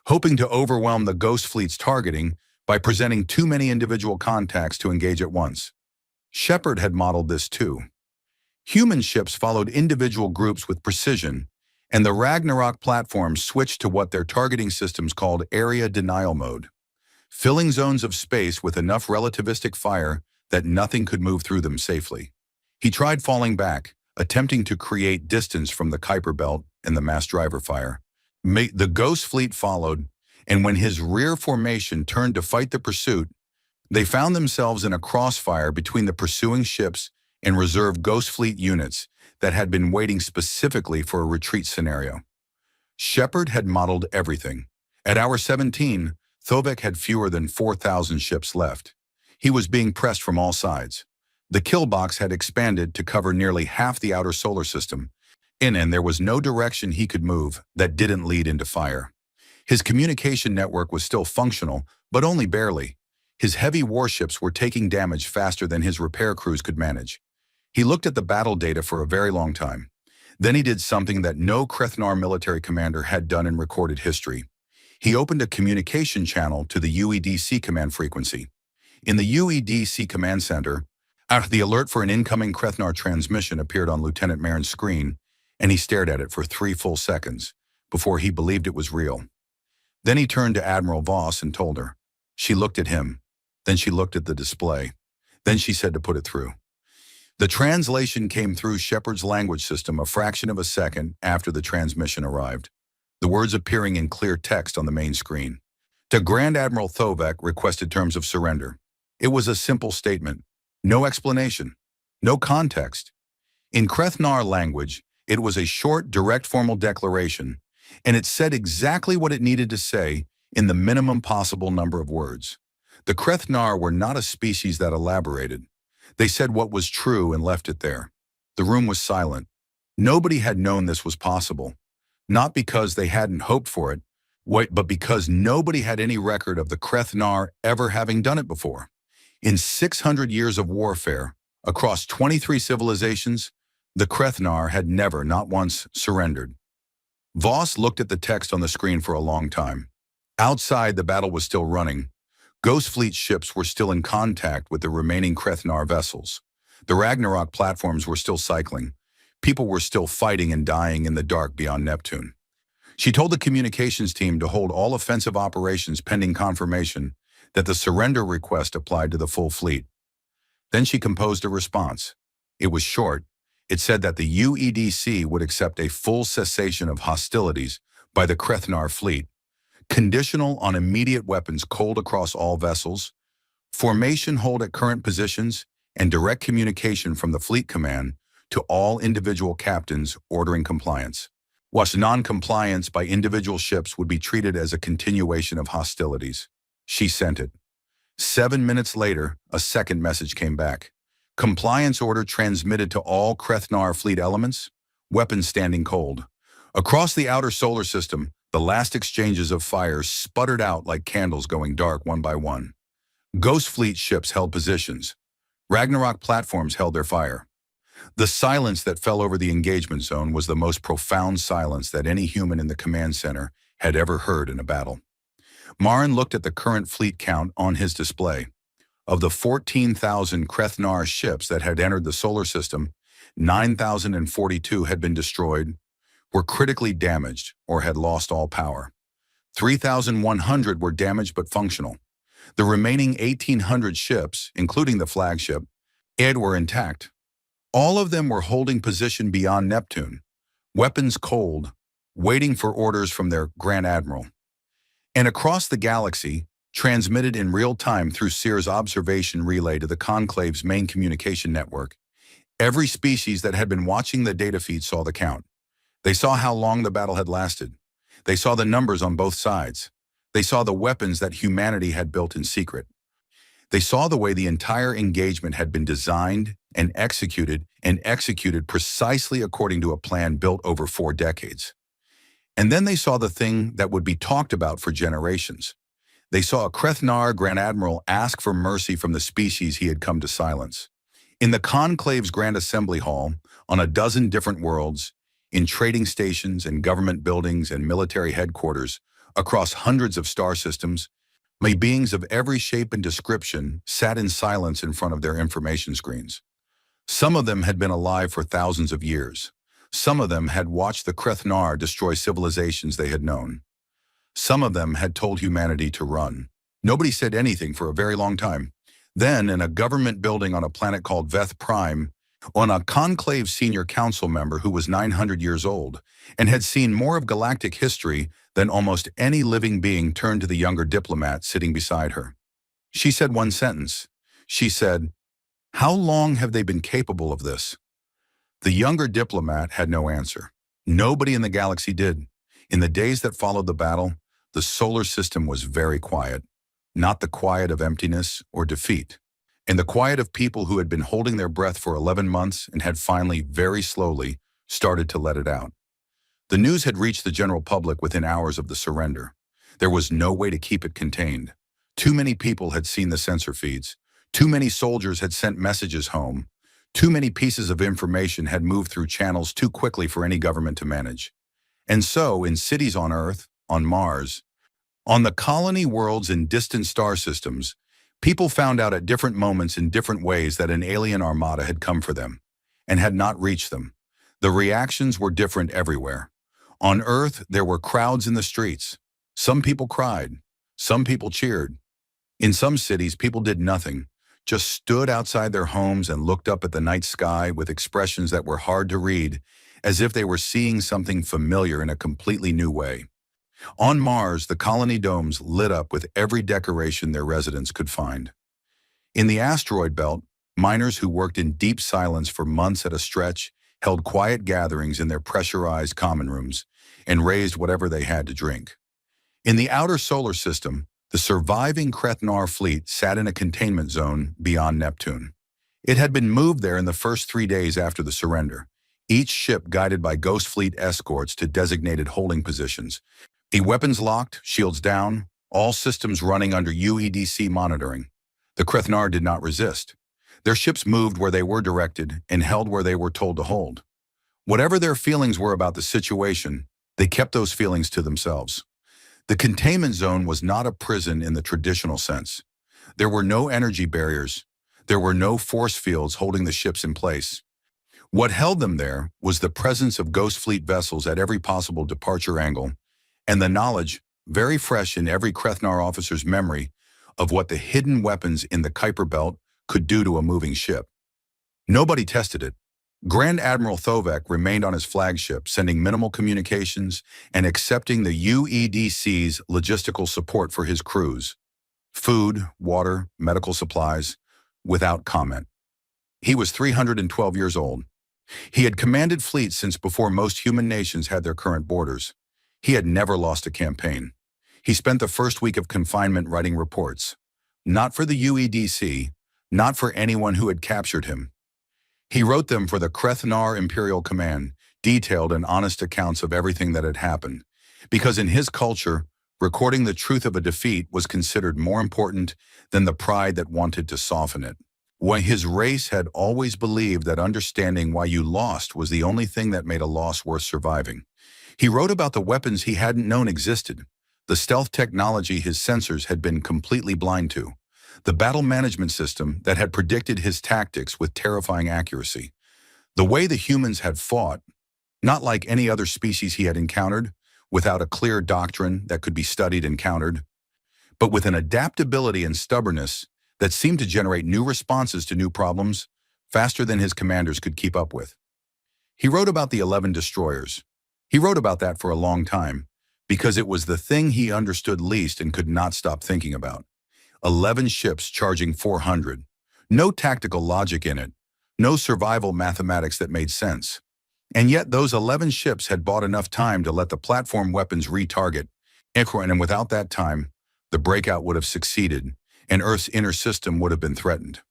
hoping to overwhelm the Ghost Fleet's targeting by presenting too many individual contacts to engage at once. Shepard had modeled this too. Human ships followed individual groups with precision, and the Ragnarok platforms switched to what their targeting systems called area denial mode, filling zones of space with enough relativistic fire that nothing could move through them safely. He tried falling back, attempting to create distance from the Kuiper Belt and the mass driver fire. The Ghost Fleet followed, and when his rear formation turned to fight the pursuit, they found themselves in a crossfire between the pursuing ships and reserve Ghost Fleet units that had been waiting specifically for a retreat scenario. Shepard had modeled everything. At hour 17, Thovek had fewer than 4,000 ships left. He was being pressed from all sides. The kill box had expanded to cover nearly half the outer solar system, and there was no direction he could move that didn't lead into fire. His communication network was still functional, but only barely. His heavy warships were taking damage faster than his repair crews could manage. He looked at the battle data for a very long time. Then he did something that no Krethnar military commander had done in recorded history. He opened a communication channel to the UEDC command frequency. In the UEDC command center, the alert for an incoming Krethnar transmission appeared on Lieutenant Marin's screen, and he stared at it for 3 full seconds before he believed it was real. Then he turned to Admiral Voss and told her. She looked at him. Then she looked at the display. Then she said to put it through. The translation came through Shepard's language system a fraction of a second after the transmission arrived, the words appearing in clear text on the main screen. To Grand Admiral Thovek requested terms of surrender. It was a simple statement. No explanation. No context. In Krethnar language, it was a short, direct formal declaration, and it said exactly what it needed to say in the minimum possible number of words. The Krethnar were not a species that elaborated. They said what was true and left it there. The room was silent. Nobody had known this was possible. Not because they hadn't hoped for it, But because nobody had any record of the Krethnar ever having done it before. In 600 years of warfare, across 23 civilizations, the Krethnar had never, not once, surrendered. Voss looked at the text on the screen for a long time. Outside, the battle was still running. Ghost Fleet ships were still in contact with the remaining Krethnar vessels. The Ragnarok platforms were still cycling. People were still fighting and dying in the dark beyond Neptune. She told the communications team to hold all offensive operations pending confirmation that the surrender request applied to the full fleet. Then she composed a response. It was short. It said that the UEDC would accept a full cessation of hostilities by the Krethnar fleet, conditional on immediate weapons cold across all vessels, formation hold at current positions, and direct communication from the fleet command to all individual captains ordering compliance. Whilst non-compliance by individual ships would be treated as a continuation of hostilities. She sent it. 7 minutes later, a second message came back. Compliance order transmitted to all Krethnar fleet elements, weapons standing cold. Across the outer solar system, the last exchanges of fire sputtered out like candles going dark one by one. Ghost Fleet ships held positions. Ragnarok platforms held their fire. The silence that fell over the engagement zone was the most profound silence that any human in the command center had ever heard in a battle. Marin looked at the current fleet count on his display. Of the 14,000 Krethnar ships that had entered the solar system, 9,042 had been destroyed, were critically damaged, or had lost all power. 3,100 were damaged but functional. The remaining 1,800 ships, including the flagship, were intact. All of them were holding position beyond Neptune, weapons cold, waiting for orders from their Grand Admiral. And across the galaxy, transmitted in real time through Sear's observation relay to the Conclave's main communication network, every species that had been watching the data feed saw the count. They saw how long the battle had lasted. They saw the numbers on both sides. They saw the weapons that humanity had built in secret. They saw the way the entire engagement had been designed and executed precisely according to a plan built over 4 decades. And then they saw the thing that would be talked about for generations. They saw a Krethnar Grand Admiral ask for mercy from the species he had come to silence. In the Conclave's Grand Assembly Hall, on a dozen different worlds, in trading stations and government buildings and military headquarters, across hundreds of star systems, beings of every shape and description sat in silence in front of their information screens. Some of them had been alive for thousands of years. Some of them had watched the Krethnar destroy civilizations they had known. Some of them had told humanity to run. Nobody said anything for a very long time. Then, in a government building on a planet called Veth Prime, on a Conclave senior council member who was 900 years old and had seen more of galactic history than almost any living being turned to the younger diplomat sitting beside her. She said one sentence. She said, "How long have they been capable of this?" The younger diplomat had no answer. Nobody in the galaxy did. In the days that followed the battle, the solar system was very quiet. Not the quiet of emptiness or defeat. And the quiet of people who had been holding their breath for 11 months and had finally, very slowly, started to let it out. The news had reached the general public within hours of the surrender. There was no way to keep it contained. Too many people had seen the sensor feeds. Too many soldiers had sent messages home. Too many pieces of information had moved through channels too quickly for any government to manage. And so, in cities on Earth, on Mars, on the colony worlds in distant star systems, people found out at different moments in different ways that an alien armada had come for them and had not reached them. The reactions were different everywhere. On Earth, there were crowds in the streets. Some people cried. Some people cheered. In some cities, people did nothing, just stood outside their homes and looked up at the night sky with expressions that were hard to read, as if they were seeing something familiar in a completely new way. On Mars, the colony domes lit up with every decoration their residents could find. In the asteroid belt, miners who worked in deep silence for months at a stretch held quiet gatherings in their pressurized common rooms and raised whatever they had to drink. In the outer solar system, the surviving Krethnar fleet sat in a containment zone beyond Neptune. It had been moved there in the first 3 days after the surrender, each ship guided by Ghost Fleet escorts to designated holding positions, The weapons locked, shields down, all systems running under UEDC monitoring. The Krethnar did not resist. Their ships moved where they were directed and held where they were told to hold. Whatever their feelings were about the situation, they kept those feelings to themselves. The containment zone was not a prison in the traditional sense. There were no energy barriers. There were no force fields holding the ships in place. What held them there was the presence of Ghost Fleet vessels at every possible departure angle, and the knowledge, very fresh in every Krethnar officer's memory, of what the hidden weapons in the Kuiper Belt could do to a moving ship. Nobody tested it. Grand Admiral Thovek remained on his flagship, sending minimal communications and accepting the UEDC's logistical support for his crews. Food, water, medical supplies, without comment. He was 312 years old. He had commanded fleets since before most human nations had their current borders. He had never lost a campaign. He spent the first week of confinement writing reports. Not for the UEDC, not for anyone who had captured him. He wrote them for the Krethnar Imperial Command, detailed and honest accounts of everything that had happened. Because in his culture, recording the truth of a defeat was considered more important than the pride that wanted to soften it. When his race had always believed that understanding why you lost was the only thing that made a loss worth surviving. He wrote about the weapons he hadn't known existed, the stealth technology his sensors had been completely blind to, the battle management system that had predicted his tactics with terrifying accuracy, the way the humans had fought, not like any other species he had encountered, without a clear doctrine that could be studied and countered, but with an adaptability and stubbornness that seemed to generate new responses to new problems faster than his commanders could keep up with. He wrote about the 11 destroyers. He wrote about that for a long time, because it was the thing he understood least and could not stop thinking about. 11 ships charging 400. No tactical logic in it. No survival mathematics that made sense. And yet those 11 ships had bought enough time to let the platform weapons retarget, and without that time, the breakout would have succeeded, and Earth's inner system would have been threatened.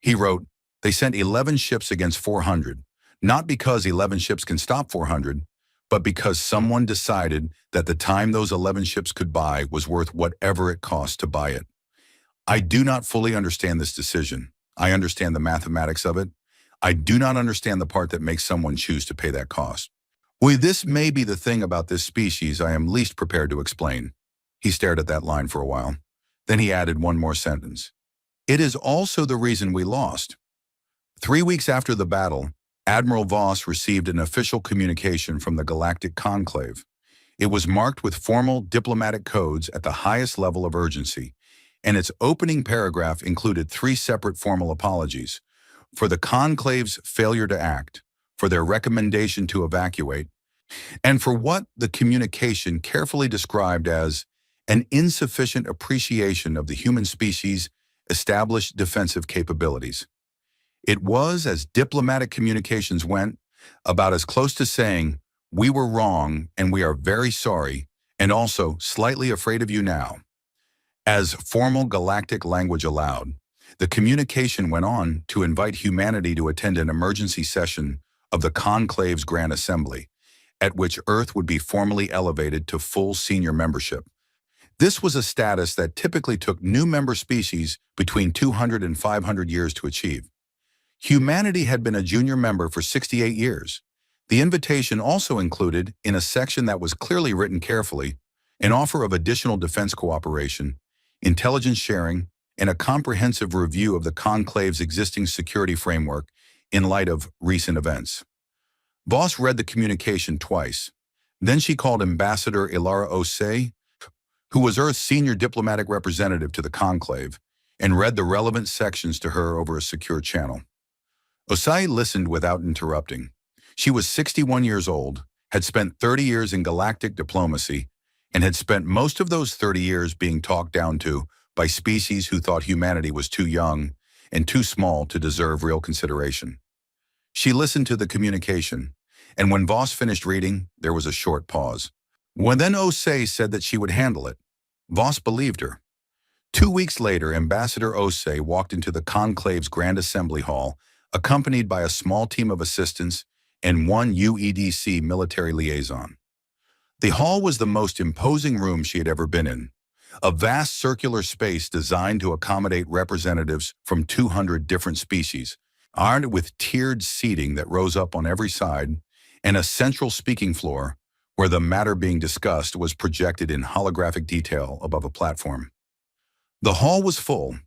He wrote, they sent 11 ships against 400, not because 11 ships can stop 400, but because someone decided that the time those 11 ships could buy was worth whatever it cost to buy it. I do not fully understand this decision. I understand the mathematics of it. I do not understand the part that makes someone choose to pay that cost. Well, this may be the thing about this species I am least prepared to explain. He stared at that line for a while. Then he added one more sentence. It is also the reason we lost. 3 weeks after the battle, Admiral Voss received an official communication from the Galactic Conclave. It was marked with formal diplomatic codes at the highest level of urgency, and its opening paragraph included 3 separate formal apologies for the Conclave's failure to act, for their recommendation to evacuate, and for what the communication carefully described as an insufficient appreciation of the human species' established defensive capabilities. It was, as diplomatic communications went, about as close to saying, we were wrong and we are very sorry, and also slightly afraid of you now. As formal galactic language allowed, the communication went on to invite humanity to attend an emergency session of the Conclave's Grand Assembly, at which Earth would be formally elevated to full senior membership. This was a status that typically took new member species between 200 and 500 years to achieve. Humanity had been a junior member for 68 years. The invitation also included, in a section that was clearly written carefully, an offer of additional defense cooperation, intelligence sharing, and a comprehensive review of the Conclave's existing security framework in light of recent events. Voss read the communication twice. Then she called Ambassador Ilara Osei, who was Earth's senior diplomatic representative to the Conclave, and read the relevant sections to her over a secure channel. Osei listened without interrupting. She was 61 years old, had spent 30 years in galactic diplomacy, and had spent most of those 30 years being talked down to by species who thought humanity was too young and too small to deserve real consideration. She listened to the communication, and when Voss finished reading, there was a short pause. When then Osei said that she would handle it, Voss believed her. 2 weeks later, Ambassador Osei walked into the Conclave's Grand Assembly Hall, accompanied by a small team of assistants and one UEDC military liaison. The hall was the most imposing room she had ever been in, a vast circular space designed to accommodate representatives from 200 different species, armed with tiered seating that rose up on every side, and a central speaking floor where the matter being discussed was projected in holographic detail above a platform. The hall was full.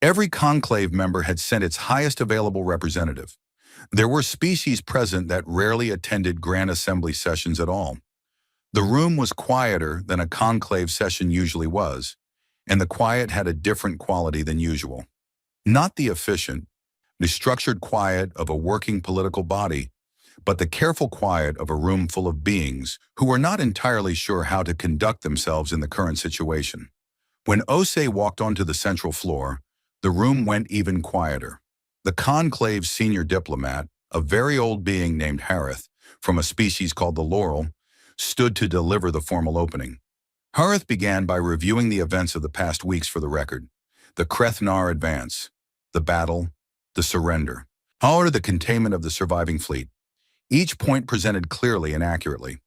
Every conclave member had sent its highest available representative. There were species present that rarely attended Grand Assembly sessions at all. The room was quieter than a conclave session usually was, and the quiet had a different quality than usual. Not the efficient, the structured quiet of a working political body, but the careful quiet of a room full of beings who were not entirely sure how to conduct themselves in the current situation. When Osei walked onto the central floor, the room went even quieter. The conclave's senior diplomat, a very old being named Harith, from a species called the Laurel, stood to deliver the formal opening. Harith began by reviewing the events of the past weeks for the record: the Krethnar advance, the battle, the surrender, or the containment of the surviving fleet. Each point presented clearly and accurately.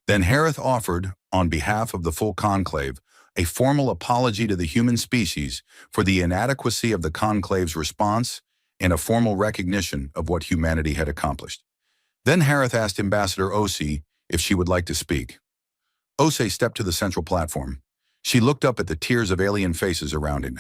Then Harith offered, on behalf of the full conclave, a formal apology to the human species for the inadequacy of the conclave's response and a formal recognition of what humanity had accomplished. Then Harith asked Ambassador Osei if she would like to speak. Osei stepped to the central platform. She looked up at the tiers of alien faces around him.